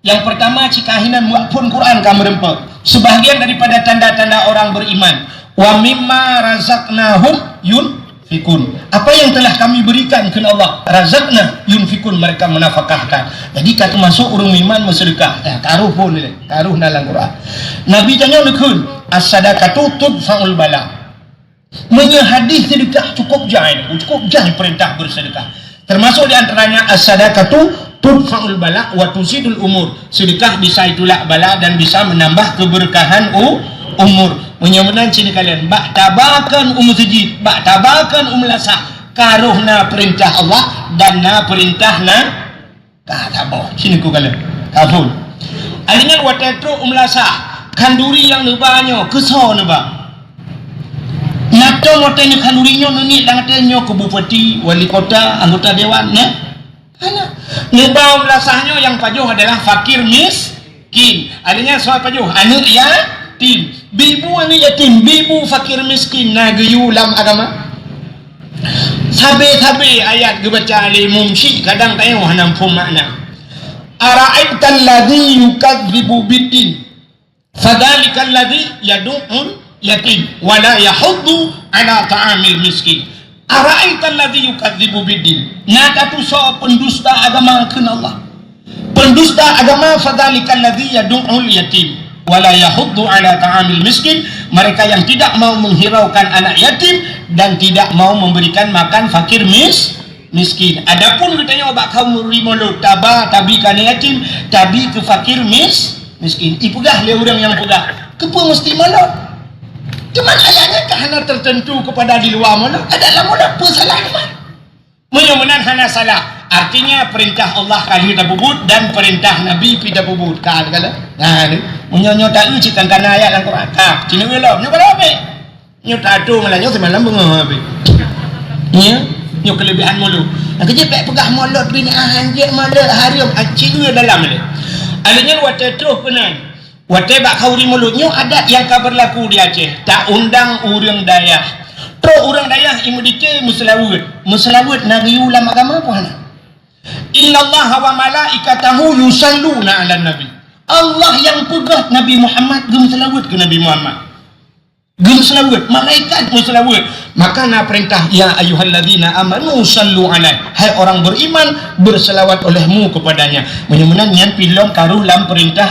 Speaker 1: yang pertama cikahinan muat pun Quran kamu rempek sebahagian daripada tanda-tanda orang beriman wa mimma razaqnahum yunfikun apa yang telah kami berikan ke Allah razaqna yunfikun mereka menafkahkan jadi kata masuk orang iman bersedekah taruh pun taruh dalam Quran Nabi tanya lekun as-sadaqatu tudfa'ul bala menyahadis sedekah cukup jahil perintah bersedekah termasuk di antaranya as-sadaqatu tudfa'ul bala wa tusidul umur sedekah bisa itulak bala dan bisa menambah keberkahan umur menyamanan sini kalian bak tabakan masjid bak tabakan lasah karuhna perintah Allah dan na perintah na kataboh sini ku kalian kaful alingan watetro lasah kanduri yang nebanyo keso neba nato watenya kandurinya nuni dangatenyo ke bupati wali kota anggota dewan ana neba lasahnya yang pajuh adalah fakir miskin alingan soal pajuh anu yatim bibu anu yatim bibu fakir miskin nagayu lam agama sabe ayat gebaca ali mumsi kadang tayo hanam pun makna ara'aital ladzi yukadzibu biddin fadzalikal ladzi yad'un yatim wala yahuddu ala ta'amil miskin ara'aital ladzi yukadzibu biddin nakatu so pendusta agama keun Allah pendusta agama fadzalikal ladzi yad'ul yatim wala yahuddu ala ta'amil miskin mereka yang tidak mau menghiraukan anak yatim dan tidak mau memberikan makan fakir miskin adapun katanya obak kaum rimolo tabi kan yatim tabi ke fakir miskin ipugah le orang yang pugah kepa mesti malot cuman ayatnya kahana tertentu kepada di luar malot adalah mudah pesalah menyamanan hana salah artinya perintah Allah kali kita bubut dan perintah Nabi kita bubut kan kala nah ni munyo tak uci kan kana ayat dalam Quran cini welo nyo kalau apa nyo tadu malanyo semalam bengah apa nyo kelebihan mulu nak kerja pegah molot bini anjir molot harium cini dalam ni alanya wate terus penan wate bak kauri mulut nyo adat yang ka berlaku di Aceh tak undang urang dayah pro urang dayah imudike muslawut nari ulama agama apa hana innallaha wa malaikatahu yusalluna 'alan nabi Allah yang pegah Nabi Muhammad gem selawat ke Nabi Muhammad Gum selawat, malaikat pun selawat. Maka na perintah ya ayyuhalladzina amanu sallu alaihi. Hai orang beriman, berselawat olehmu kepadanya. Menyamanan yang pilon karu lam perintah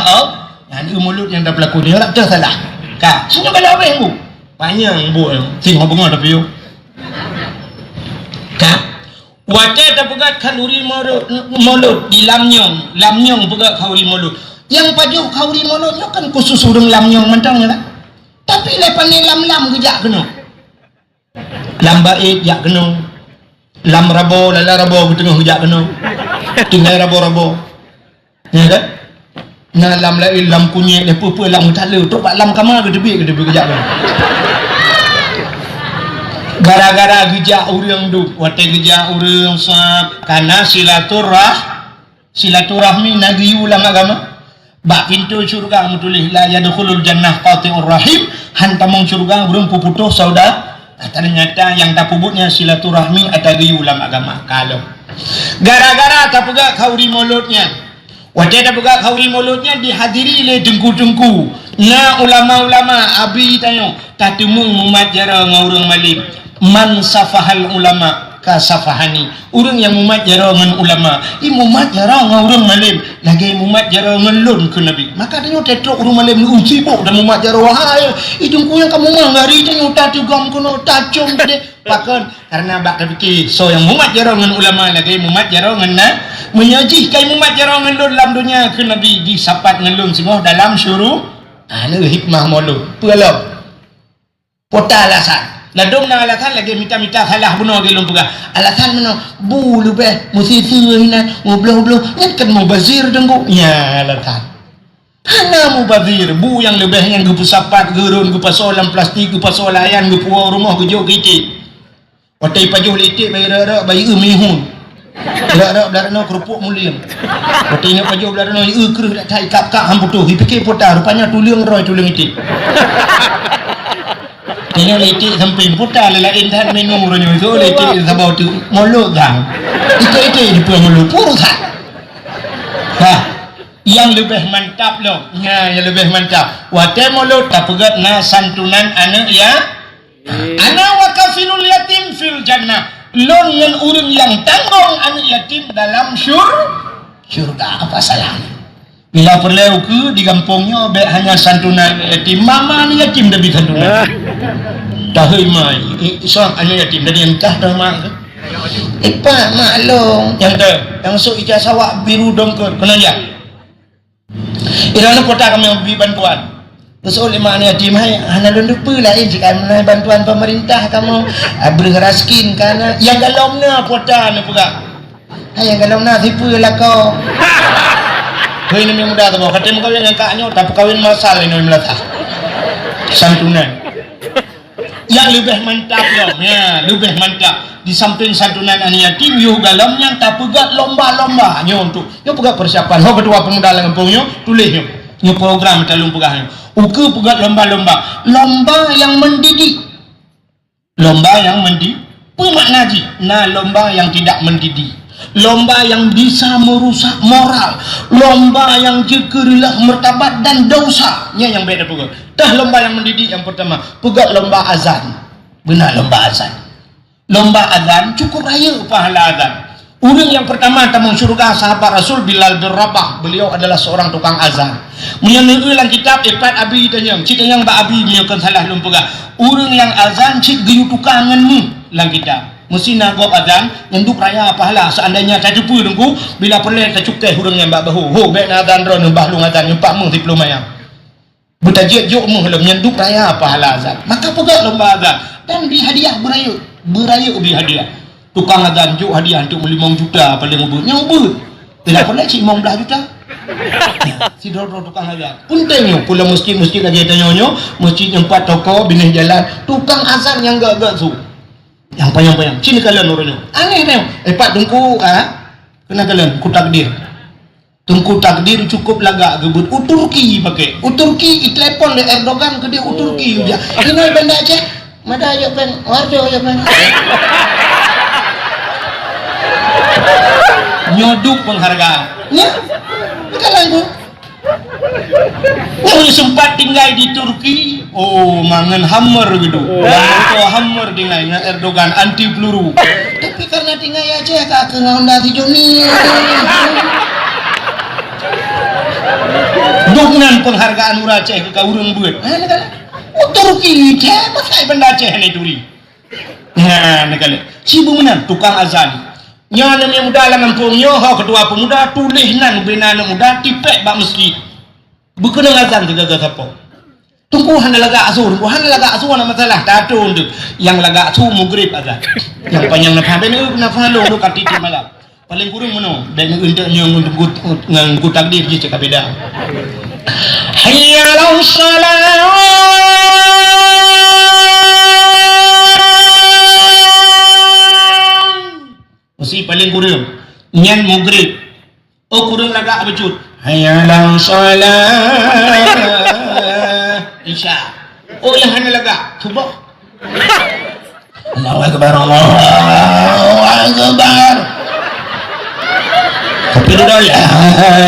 Speaker 1: yang mulut yang dah berlaku dia tak salah. Ka, sini bala olehmu. Panjang bu, sing hubungan tapi yo. Ka, wate ta pegat kalori mulut di lamnyong pegat kalori mulut. Yang paju kalori mulutnya kan khusus urang lamnyong mentang ya. Tapi lepas ni lam kejak kena. Lam baik jak kena. Lam rabo, lala rabo tengah kejak kena. Tinggal rabo. Ya kan? Nah lam lain lam kunyit lepa-lepa lam utala. Tok pak lam kamar ke tepi kejak kena. Gara-gara gejak urang duk, wate gejak urang sab kana silaturahmi nagi ulang agama. Bak pintu syurga mutulih la yadkhulul jannah qati'ur rahim, hantamong syurga urang puputuh saudara. Ternyata yang tak pubutnya silaturahmi atagi ulama agama. Kalau gara-gara tak pegak kauri mulutnya, wajah tak pegak kauri mulutnya dihadiri oleh dengku-dengku na ulama-ulama abi tayo tatumung mumat jara ngaurang malik man safahal ulama kasafahani. Urang yang mumat jara ngan ulama i mumat jara ngaurang malim lagi mumat jara ngelun ke nabi. Maka dia tetrok urang malim nu sibuk dan mumat jara wahai idungku yang kamu mangari tanya tatugam kuno tacung tadi pakan karena bak fikir so yang mumat jara ngan ulama lagi mumat jara ngan menyaji kai mumat jara ngelun dalam dunia ke nabi disapat ngelun semua dalam syuruh anu hikmah malu pelok pota alasan ladong na alasan lagi minta kalah benar gelong pegah alasan mana bu lebih mesti hina ngobrol kan mubazir dengku ya alasan hana mubazir bu yang lebih yang gu pusapat gerun gu pasolan plastik gu pasolayan gu puau rumah gu jok itik watai pajuh litik bayi rara bayi mihun rara belarano kerupuk muliam watai ingat pajuh belarano kerih dak tai kap hamputuh dipikir potah rupanya tuliang roy tuliang itik ini letik sampai putar lelain tahan minum orangnya itu letik sabau tu mulut dah itu di pulau mulut puru tak nah yang lebih mantap loh yang lebih mantap wate mulut tak pegat na santunan anak ya anak wakafilul yatim fil jannah lon yang urang yang tanggung anak yatim dalam syurga apa salahnya bila perlu ke di kampungnya be hanya santunan yatim mama ni yatim dah bi santunan tahui mai isang anak yatim dari entah dah mak pak maklum yang tu yang sok ijazah awak biru dongker kena ya irana kota kami beri bantuan Rasul mak anak yatim hai hana lupa lain jika menaik bantuan pemerintah kamu beri raskin kana yang galomna kota ni pula hai yang galomna tipu lah kau hei ni muda tu kata kawin yang kaknya tapi kawin masal ini melatah santunan yang lebih mantap ya lebih mantap di samping santunan anak yatim yo galam yang tak pegat lomba-lomba nyo untuk yo pegat persiapan ho ketua pemuda Lampung yo tulis yo program talung pegah uke pegat lomba-lomba yang mendidik pemaknaji nah lomba yang tidak mendidik lomba yang bisa merusak moral lomba yang jegerilah martabat dan dosanya yang beda pula dah lomba yang mendidik yang pertama pegat lomba azan benar lomba azan cukup raya pahala azan urang yang pertama tamu syurga sahabat Rasul Bilal bin Rabah beliau adalah seorang tukang azan menyangka dalam kitab epat abi tanyang cik yang ba abi menyakan salah lumpega urang yang azan cik geyu tukangan mu dalam kitab mesti nagop azan nyenduk raya pahala seandainya tak cupu dengku bila perlu tak cukai hurang yang bak bahu ho baik na azan ron bah lung azan nyempak mung diplom ayam bertajik juk mung dalam nyenduk raya pahala azan maka pegat lomba azan dan di hadiah beraya ubi hadiah tukang azan juk hadiah untuk 5 juta paling ubud nyubud bila perlu cik 15 juta si doro tukang azan puntengnya pula masjid lagi tanyonyo masjid yang 4 toko binih jalan tukang azan yang gak su yang panjang sini kalian orangnya aneh nih pak tungku kena kalian ku takdir tungku takdir cukup lagak gebut Turki pakai Turki telepon le Erdogan ke dia Turki dia ini benda aja mada ayo pen warjo ayo pen nyoduk penghargaan ya kalian tu sempat tinggal di Turki Oh, mangan hammer gitu. Itu hammer dengan Erdogan anti peluru. Tapi karena tinggal aja kak kenal dari Joni. Dengan penghargaan murah Aceh ke urang buat. Turki dia pasai benda Aceh ni duri. Nah, negara. Cibu menan tukang azan. Nyana yang muda lang ampung nyo, kedua pemuda tulis nan bina muda tipek bak masjid. Bukan azan tiga gapo. Tunggu hana laga azur, na masalah tato untuk yang laga asu mugrib azan. Yang panjang na pambe na falo lu katiti malam. Paling kurang meno dan untuk nyong ngang takdir je cakap beda. Hayya 'alas salat. Mesti paling kurang nyan mugrib. Oh kurang laga becut. Hayya 'alas salat. Isya. Oh yang hana laga subuh. Allahu akbar, Allahu akbar. Tapi dah la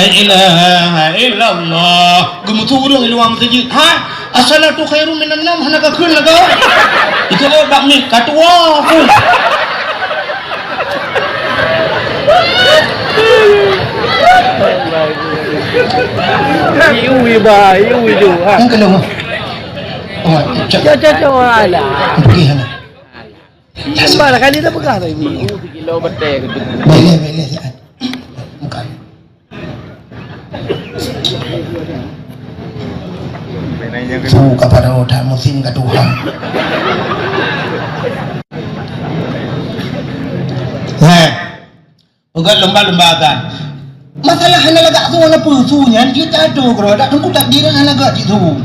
Speaker 1: ilaha illallah. Gemuturung luang masjid. Ha? As-salatu khairum minan nam hana ka keun laga. Itu bak mi katua aku.
Speaker 2: Iu ba, iu itu.
Speaker 1: Yang kedua. Oh,
Speaker 2: Caca ala.
Speaker 1: pergi sana.
Speaker 2: Sembah kali dah pegang tu ibu. Kilo betek tu.
Speaker 1: Boleh sihat. Bukan. Suka pada otak musim kedua. Nah, bukan lomba-lomba kan. Masalah hana laga tu na pusunya kita tu kalau dak tunggu tak dira hana laga tu.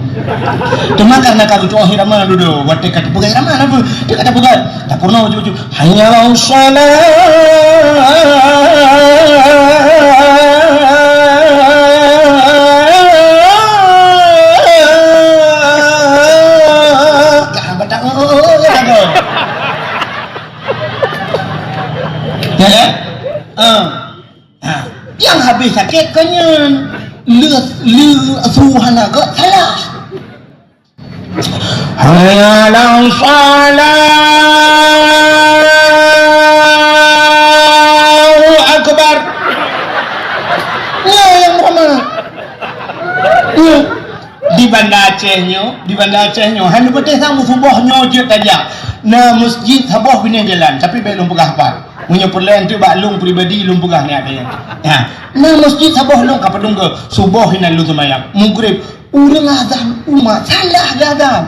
Speaker 1: Cuma karena kau tu akhir ramah dulu, waktu kata pegang ramah apa? Dia kata pegang. Tak pernah ujuk-ujuk. Hanya salat. Kah batak ya? Yang habis sakit kanyan lu suhana ke salah. Hayya 'alas Allahu akbar. Ya yang ramah. Di Banda Acehnya hanya betul sama subuhnya je tajak. Na masjid sabah bina jalan tapi belum pegah hafal. Punya perlahan tu baklung pribadi lum pegah ni ada yang. Ha. Na masjid sabah lung kapadung ke subuh hinan lu semayang. Maghrib ulang azan umat salah azan.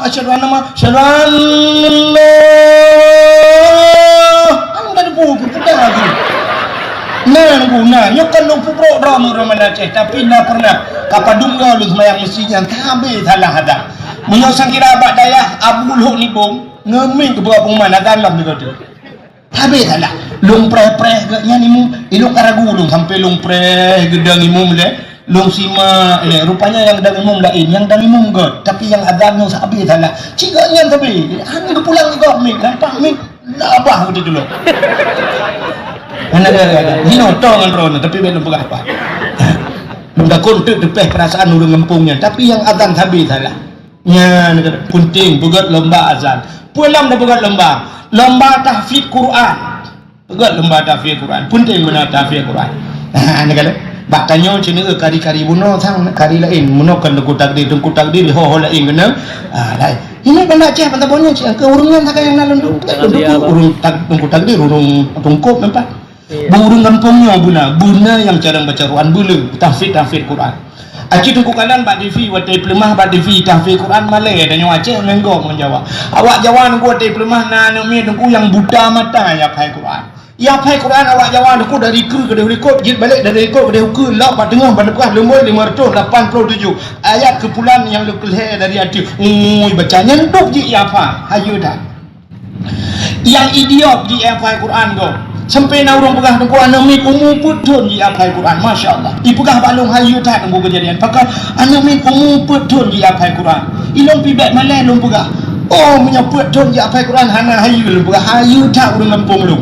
Speaker 1: Asyhadu anna Muhammadan anda buku kita lagi. Nah guna nyokan lu pupro drama Aceh tapi na pernah kapadung lu semayang masjid yang tabe salah azan. Menyosang kira abad dayah abuluh ni bom ngemin ke bawah pengumuman dalam juga tu. Habis lah. Long pre-pre gaknya ni mu, ilung karagu long sampai long pre gedang imum le, long sima le. Rupanya yang gedang imum lain, yang gedang imum god. Tapi yang adamnya habis lah. Ciganya tapi, hanya ke pulang juga mi, nampak mi, labah betul dulu. Mana ada? Hino tong ron, tapi belum pegah apa. Belum dah kontak depeh perasaan urang ngempungnya, tapi yang azan habis lah. Nya penting pegat lomba azan. Pulang dah pegat lomba tahfidz Quran. Pegat lomba tahfidz Quran. Penting benar tahfidz Quran. Nah, ni kala bak tanyo cina kari-kari buno sang kari lain muno kan dengku takdir ho lain kena. Lain. Ini benda Aceh pada bonyo ke urungan tak yang nalun tu. Urung dengku takdir urung tungkop nampak. Burung kampungnya buna yang cara baca Quran bulu tahfidz Quran. Acik tunggu kanan bak TV watai pelemah bak TV tahfidz Quran Malay dan yang Aceh menggok menjawab. Awak jawab nunggu watai pelemah na mi nunggu yang buta mata ya pai Quran. Ya pai Quran awak jawab nunggu dari ke rekod jid balik dari rekod ke ke lah pada tengah pada bekah lemoi 587 ayat kepulan yang lu keleh dari hati. Bacanya nduk ji ya apa? Hayu dah. Yang idiot di pai Quran go. Sampai na urang pegah nunggu anamik petun di apai Quran, masya-Allah. Ipegah balung hayu tak nunggu kejadian. Pakai anamik petun di apai Quran. Ilong pibek malai lung pegah. Oh, menyebut petun di apai Quran hana hayu lung pegah. Hayu tak urang kampung lung.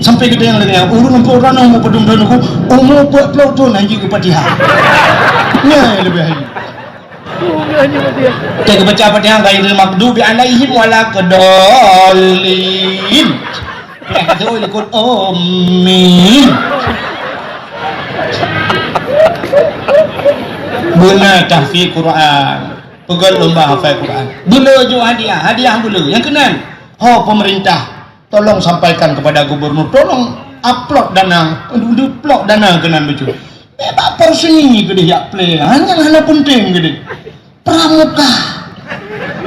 Speaker 1: Sampai kita yang lagi urang kampung orang mau pedung nunggu petun anjing ke Fatihah. Nya lebih hari. Kita baca apa yang ghairil maghdubi alaihim waladdallin. Ya kata oi ikut amin. Guna tahfiz Quran. Pegang lomba hafal Quran. Bela jo hadiah bela. Yang kenal. Pemerintah tolong sampaikan kepada gubernur, tolong upload dana kenan becu. Bebak porsi gede yak play. Hanya penting gede. Pramuka.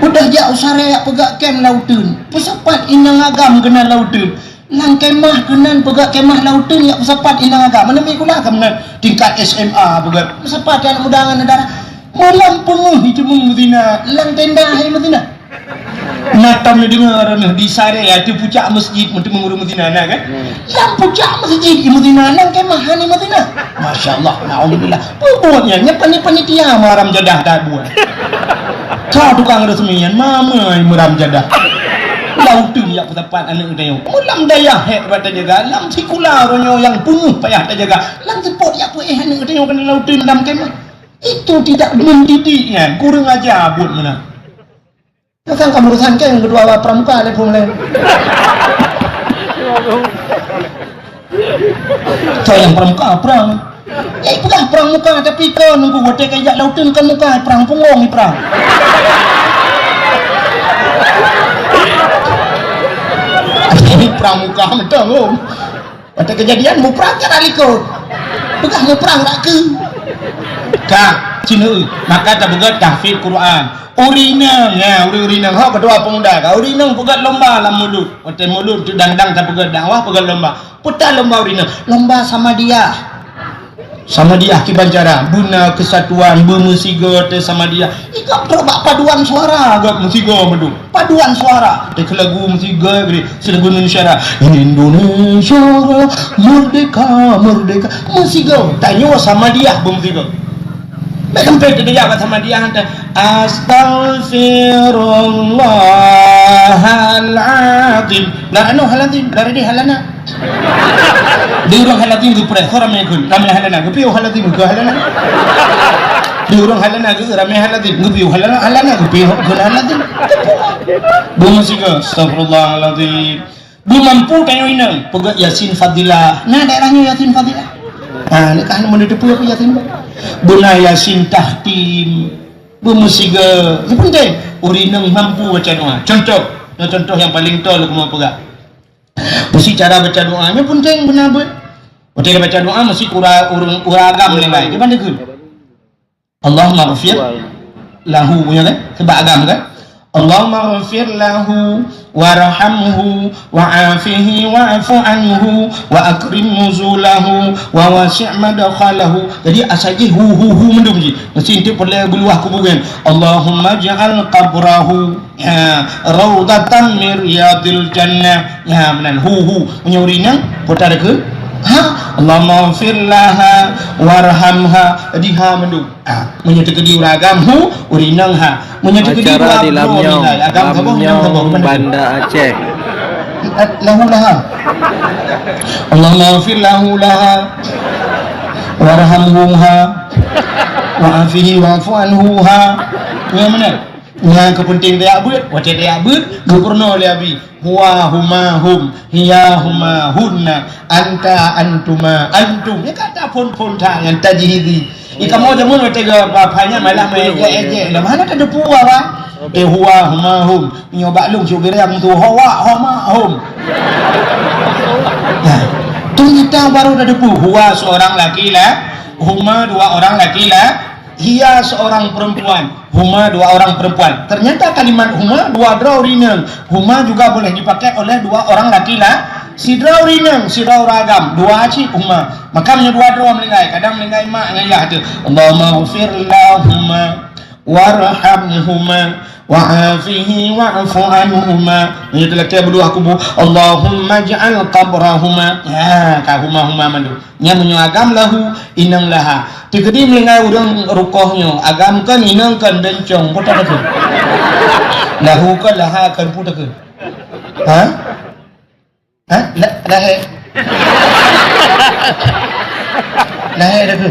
Speaker 1: Udah jauh sare yak pegak kem lautun. Pesapat inang agam kena lautun. Nang kemah kenan pegak kemah lautun yak pesapat inang agam. Mana mikulah kenan tingkat SMA pegak. Pesapat yang undangan negara. Malam penguh itu mengudina. Lang tenda hai mudina. Natam ni dengar di sare ya di puncak masjid untuk mengurus Madinah kan? Yang puncak masjid di Madinah nang kemah ni Madinah. Masya-Allah, alhamdulillah. Buatnya panitia maram jadah dah buat. Kau tukang resmian mama maram jadah. Lautun ya tempat anak dia. Mulam daya hebat jaga, lam sikula ronyo yang penuh payah jaga. Lam sepot ya pueh anak dia kena lautun dalam kemah. Itu tidak mendidiknya, kurang ajar buat mana. Kan kamu urusan yang kedua pramuka ada pun lain. So yang pramuka perang. Itulah pramuka tapi kau nunggu hotel kayak lautan kan muka perang punggung perang. Ini pramuka betul om. Pada kejadian mu perang kan aliko. Bukan mu perang tak ke. Kak, Cina maka tak begat tahfiz Quran. Urinang ya, urinang hok kedua pemuda. Urinang pegat lomba lam mulut. Hotel mulut tu dandang tak pegat dakwah pegat lomba. Putar lomba urinang. Lomba sama dia. Sama dia kibancara. Buna kesatuan bermusiga te sama dia. Ikap terbak paduan suara agak musiga medu. Paduan suara. Te lagu musiga gede. Lagu Indonesia. Indonesia merdeka merdeka. Musiga. Tanya sama dia bermusiga. Sampai dia sama dia hantar Astaghfirullahaladzim. Nah anu haladim dari di halana. Di urang haladim tu pernah orang mengikut ramai halana. Kepiu haladim ke halana. Di urang halana ke ramai haladim. Kepiu halana kepiu haladim. Bunga siga. Astaghfirullahaladzim. Belum mampu kayu inang. Pegat Yasin Fadilah. Nah daerahnya Yasin Fadilah. Nah, ni kan mana depu apa Yasin. Buna Yasin tahtim bermusiga itu penting urinang mampu baca doa. Contoh yang paling tol aku mau pegang mesti cara baca doanya penting benar buat betul baca doa mesti uragam lelai dia pandai ke Allahumma ghafir lahu ya kan sebab agam kan Allahumma ghafir lahu warhamhu wa'afihi wa'fu anhu wa akrim nuzulahu wa wasi' madkhalahu. Jadi asaji hu mendung ji mesti itu perlu beluah kuburan. Allahumma ja'al qabrahu ya raudatan min riyadil jannah. Ya benar hu menyurina putar ke Allahumma ghafir laha warhamha. Jadi ha mendung menyatu ke di uragam hu urinang ha menyatu ke di agam sabong
Speaker 2: Banda Aceh
Speaker 1: lahu laha Allahumma ghafir lahu laha warhamha wa'afihi wa'fu anhu ha. Ya benar. Yang kepenting dia abud, wajah dia abud, gubernur dia abi. Huwa huma hum, hiya huma hunna, anta antuma antum. Ini kata pun tak yang tajhidi. Ika mau jamun wajah bapaknya malah meje. Dah mana ada puwa ba? Huwa huma hum, nyoba lung syukur yang tu huwa huma hum. Ya, ternyata baru ada depu. Huwa seorang laki lah, huma dua orang laki lah. Hiya seorang perempuan, huma dua orang perempuan. Ternyata kalimat huma dua drawrinang. Huma juga boleh dipakai oleh dua orang laki lah. Si drawrinang, si drawragam, dua aci huma. Maka dua draw melingkai. Kadang melingkai mak ngayah tu. Allahumma ghfir lahumma warhamhuma wa'afihi wa'fu anhuma. Itu lagi berdua kubu. Allahumma ja'al qabrahuma. Ya, kahuma mandu. Nya menyuagam lahu inang laha. Tikedi melingai urang rukohnya. Agam kan inang kan bencong. Putar ke? Lahu kan laha kan putar ke? Lahe dah ke?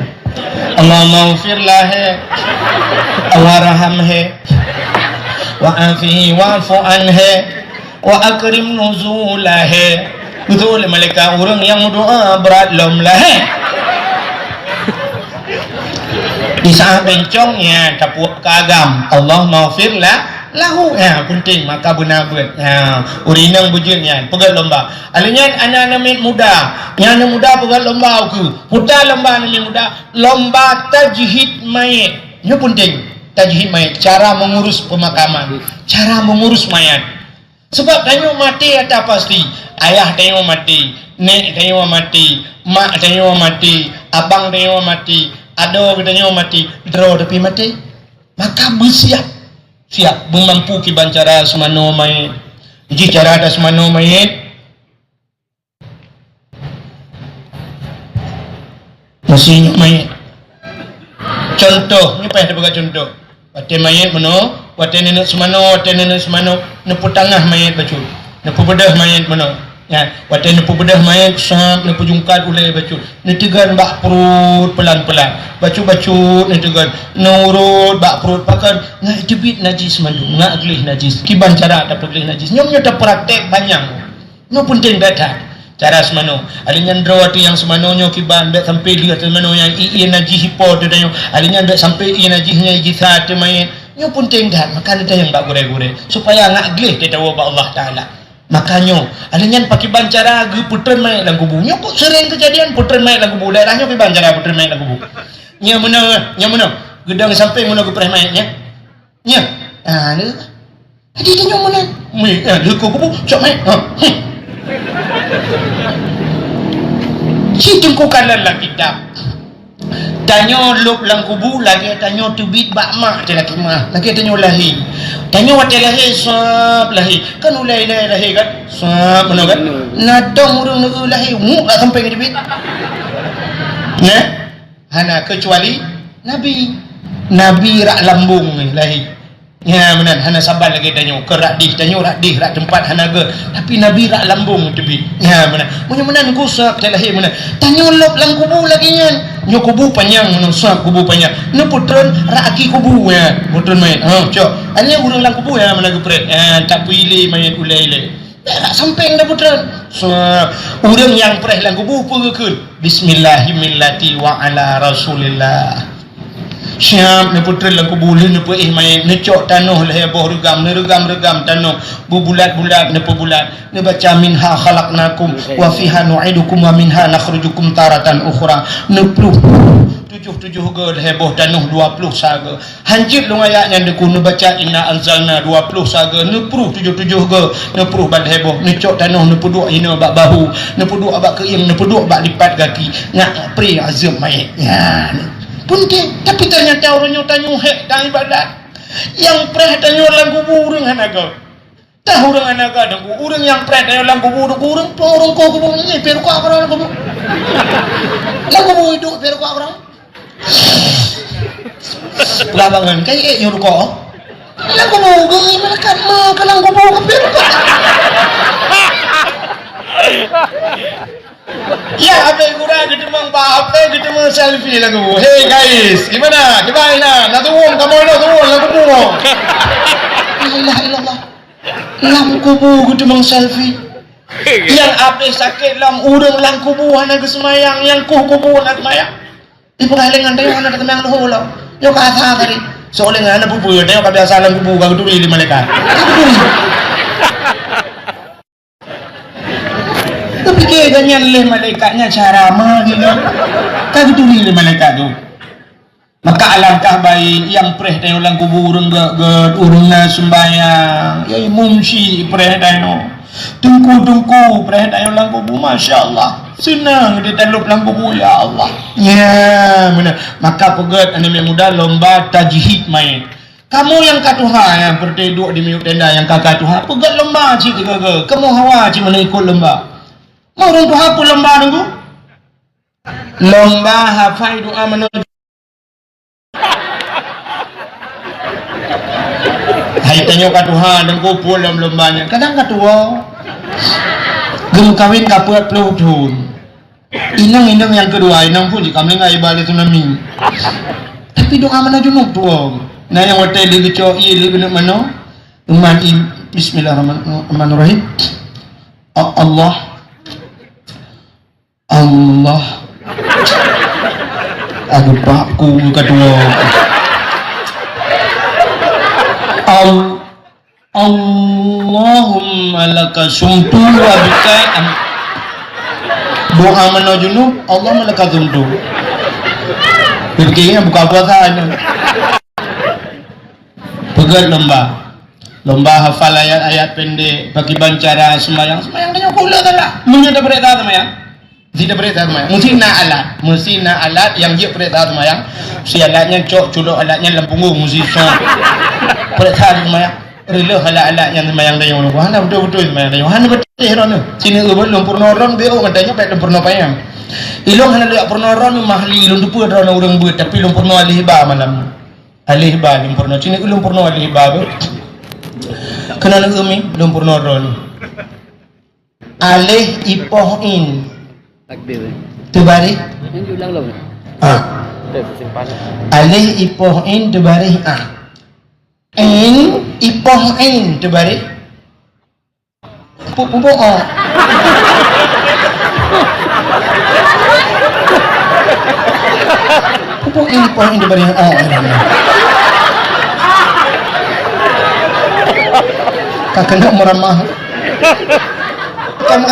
Speaker 1: Allahumma ufir lahe warhamhe wa'afihi wa'fu anhe wa akrim nuzulahe. Betul malaikat orang yang berdoa berat lom lahe di saat bencongnya tapuk kagam Allahumma ufir lahu penting maka benar urinang bujurnya pegal lomba alanya anak namit muda yang muda pegal lomba aku putar lomba namit muda lomba tajhid mayat ini penting. Tajhid mayat, cara mengurus pemakaman, cara mengurus mayat. Sebab tanya mati ada pasti ayah tanya mati, nek tanya mati, mak tanya mati, abang tanya mati, ado tanya mati, draw tapi mati maka bersiap siap memampu kiban cara semano mayat. Jadi cara ada semano mayat mesti mayat. Contoh ni payah dia contoh. Wate mayat mano, wate nenek semano, nepu tangah mayat bacu, nepu bedah mayat mano. Ya, wate nepu bedah mayat sap, nepu jungkat ulai bacu. Netegan bak perut pelan-pelan. Bacu-bacu netegan, nurut bak perut pakan. Ngai debit najis mandu, ngai glih najis. Kiban cara dapat glih najis. Nyom nyata praktek banyak. No penting data. Cara semano alinyan drawati yang semanonyo kiban dak sampai dia semano yang najis hipo tu danyo alinyan dak sampai najisnya jithat mayat nyo penting dah maka ada yang bak gure-gure supaya ngak glih kita tahu Allah taala makanya alinyan pakai bancara ge putren mayat dalam kubur nyo kok sering kejadian putren mayat dalam kubur daerahnya pakai bancara putren mayat dalam kubur nya mana gedang sampai mana gepreh mayatnya nya ni jadi nyo mana le kubur cok mayat si tungkukan dalam kitab tanyo lup lang kubu lagi tanyo tubit bak mak te laki mah lagi tanyo lahi tanyo wate lahi sap lahi kan ulai lahi kan sap mana kan nadong urang nu lahi mu tak sampai ke tubit nah hana kecuali nabi rak lambung ni lahi ya benar hana sabar lagi tanyo kerak di tanyo rak di rak tempat hana ge tapi nabi rak lambung tepi ya benar punya menan gusak telahi benar tanyo lop lang kubu lagi nyan nyo kubu panjang menan sak kubu panjang no putron rak aki kubu ya putron main cok anya urang lang kubu ya mana gepret tak pilih main ulai tak sampai dah putron so urang yang preh lang kubu pegekeun bismillahirrahmanirrahim wa ala rasulillah siap ne putra lang kubulih ne pe main ne cok tanuh lah boh regam tanuh bubulat-bulat ne pebulat ne baca minha khalaqnakum wa fiha nu'idukum wa minha nakhrujukum taratan ukhra ne pluh 7 ge lah boh tanuh 20 saga hancit lu ayatnya ne ku ne baca inna anzalna 20 saga ne pluh 7 ge ne pluh bal heboh ne cok tanuh ne peduk ina bak bahu ne peduk bak keing ne peduk bak lipat kaki ngak pri azam mayat ya penting tapi ternyata orangnya tanyo hek dan ibadat yang preh tanyo lang kubur urang hanaga tahu urang hanaga dan urang yang preh tanyo lang kubur urang ko kubur ni pero ko orang kubur lang kubur hidup pero ko orang labangan kay nyuruh ko lang kubur gay malakat ma kalang kubur pero ko ya apa kurang kita mang apa kita mang selfie lagu hey guys gimana natuwong kamu natuwong lagu mo Allah ilallah lam kubu kita mang selfie yang apa sakit lam urang lang kubu hana semayang yang kubu nak semayang di pengalengan tayo hana ketemang loholo yo kata tadi soalnya hana bubu tayo kabiasa lang kubu kagduri di malaikat tapi kayaknya leh malaikatnya cara mah gitu kan itu leh malaikat tu maka alangkah baik yang preh tayo lang kubur urungna sembayang ya mumsi preh tayo tungku preh tayo lang kubur masya Allah senang dia talup lang kubur ya Allah ya benar maka pegat anime muda lomba tajhid main kamu yang katuha yang berduduk di miuk tenda yang katuha pegat lomba cik ke kamu hawa cik mana ikut lomba mau orang tu apa lomba nunggu lomba hafai doa menuju hai tanyo katuha dan kumpul dalam lombanya kadang katua gem kawin kapuat pelutun Inang yang kedua, inang pun jika melengah ibadah tsunami. Tapi doa mana junub tu? Nah yang hotel di kecok iya di mana? Uman Bismillahirrahmanirrahim. Allah aduh pakku kedua Allahumma laka sumtu wa bika doa mana junub Allah malaka sumtu begini buka puasaan pegat lomba hafal ayat-ayat pendek bagi bancara semayang tanya pula tak lah menyata berita semayang tidak berita semayang mesti na alat yang dia berita semayang si alatnya cok culuk alatnya dalam punggung mesti so berita semayang rela alat-alat yang semayang tanya wahana betul-betul semayang tanya wahana betul herana sini ubah lumpur noron beo katanya pek lumpur nopayang ilong hana liak purnoron mahli ilong dupu ada orang buat tapi lumpur no alih ba malam alih ba lumpur no sini lumpur no alih ba kena nak umi lumpur noron alih ipohin
Speaker 2: Takbir.
Speaker 1: tebari
Speaker 2: Yang diulang lah.
Speaker 1: alih ipohin tebari in ipohin tebari pupu pupu in ipohin tebari kakak nak meramah kamu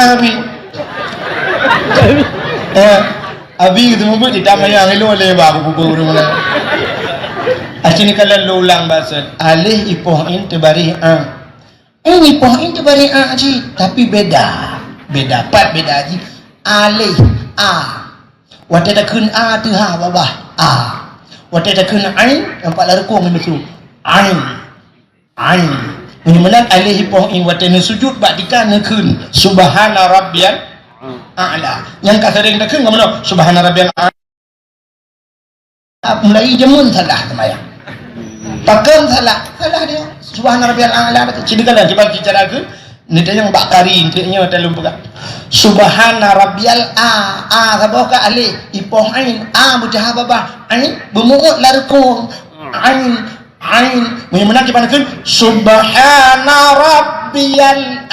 Speaker 1: abi gitu mungkin ditambah yang ilo le ba aku pupur mana asini kalian lo ulang bahasa alih ipohin tebari ini ipohin tebari aji tapi beda pat beda aji alih wate tak kun tu ha babah wate tak kun ain nampak lah rekung itu ain Menyemenang alih ipohin wate ne sujud bak dikana kun subhana rabbiyal a'la yang kasering tak kun mana subhana rabbiyal a'la mulai jamun salah temayang pakam salah dia subhana rabbiyal a'la jadi kalian coba bicara ke ni dia yang bak kari intinya dalam pegang subhana rabbiyal sabah ka alih ipohin bujah babah ain bermuut larkung ain menyemenang di mana kan subhana rabbiyal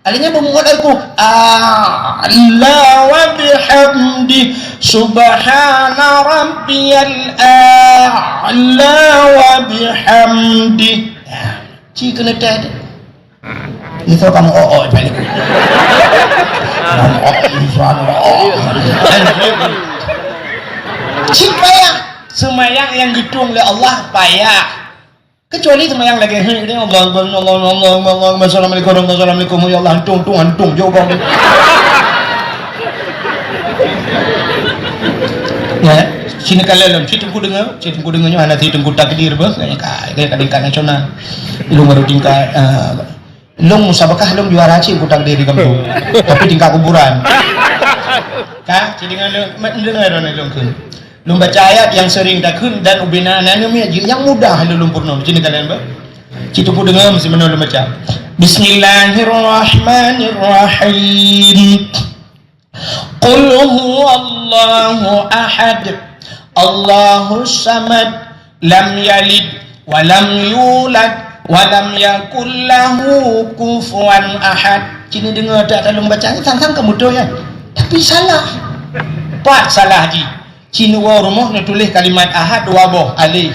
Speaker 1: alihnya bermuat aku Allah wa bihamdi subhana rabbiyal Allah wa bihamdi jika kena tak itu kamu balik cipaya semayang yang gedung oleh Allah payah kecuali semayang lagi ini Allah assalamualaikum ya Allah antung jauh bang ya sini kalian si tunggu dengannya anak si tunggu takdir bos kayak kadang nasional ilmu baru tingkat long musabakah long juara sih ku takdir di kampung tapi tingkat kuburan kah jadi dengar long kun lu baca ayat yang sering takun dan ubina anannya yang mudah lu lumpurno sini kalian ba citu ku dengar mesti mana lu baca bismillahirrahmanirrahim qul huwallahu ahad allahus samad lam yalid wa lam yulad wa lam yakul lahu kufuwan ahad sini dengar tak lu bacanya sang kamu tu ya tapi salah pak salah ji Cina rumah ni tulis kalimat ahad dua boh alih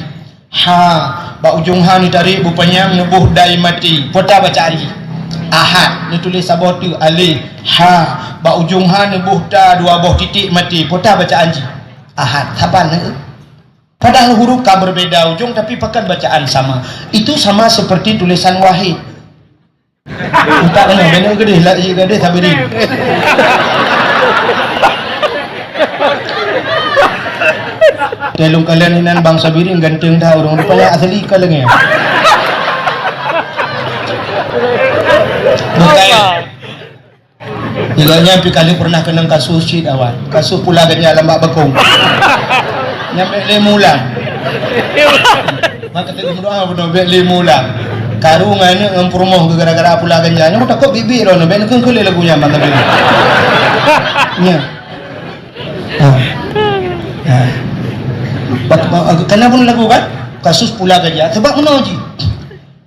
Speaker 1: ba ujung ha ni tarik rupanya menubuh dai mati pota baca hari ahad ni tulis sabot tu alih ba ujung ha ni buh ta dua boh titik mati pota baca anji ahad hapan padahal huruf ka berbeda ujung tapi pakai bacaan sama itu sama seperti tulisan wahid entah kena benda gede lagi gede sabiri Telung kalian inan bangsa biring ganteng dah orang rupanya asli ka lagi ya. Bukan. Jiganya pi kali pernah kenang kasus cid awal. Kasus pula ganya alam bak bakong. Nyampe 5 bulan. Maka kita berdoa benar 5 bulan. Karungan ni ngempurmoh gara-gara pula ganya. Nya takut bibir ono ben keun lagunya maka. nya karena pun lagu kan kasus pula gajah sebab mana ji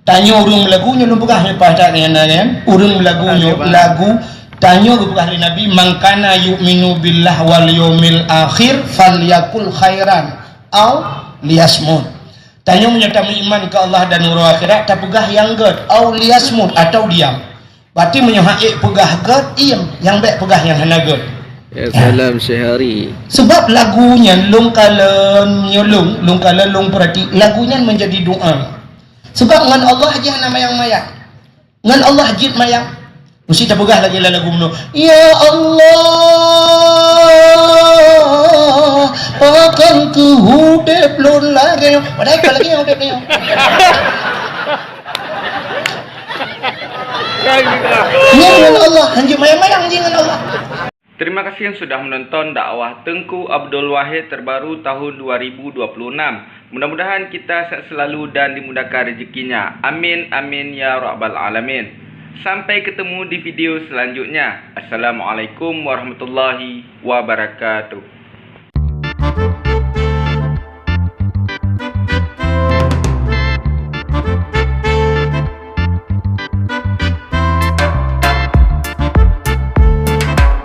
Speaker 1: tanya urung lagunya lumpukah lepas tak kan urung lagunya lagu tanya kepada Nabi mangkana yu'minu billah wal yawmil akhir falyakul khairan au liyasmut tanya menyatakan iman ke Allah dan hari akhirat tak pegah yang ged au liyasmut atau diam berarti menyahak pegah ged iam yang baik pegah yang hana ged.
Speaker 2: Ya salam Syahari.
Speaker 1: Sebab lagunya long perhati lagunya menjadi doa. Sebab ngan Allah aja nama yang mayak. Ngan Allah jid mayak. Mesti tak pegah lagi lagu mno. Ya Allah, akan ku hudep lon lagi. Padahal kalau lagi yang hudep ni. Ya Allah, hanji mayang-mayang jangan Allah.
Speaker 3: Terima kasih yang sudah menonton dakwah Tengku Abdul Wahid terbaru tahun 2026. Mudah-mudahan kita sehat selalu dan dimudahkan rezekinya. Amin amin ya rabbal alamin. Sampai ketemu di video selanjutnya. Assalamualaikum warahmatullahi wabarakatuh.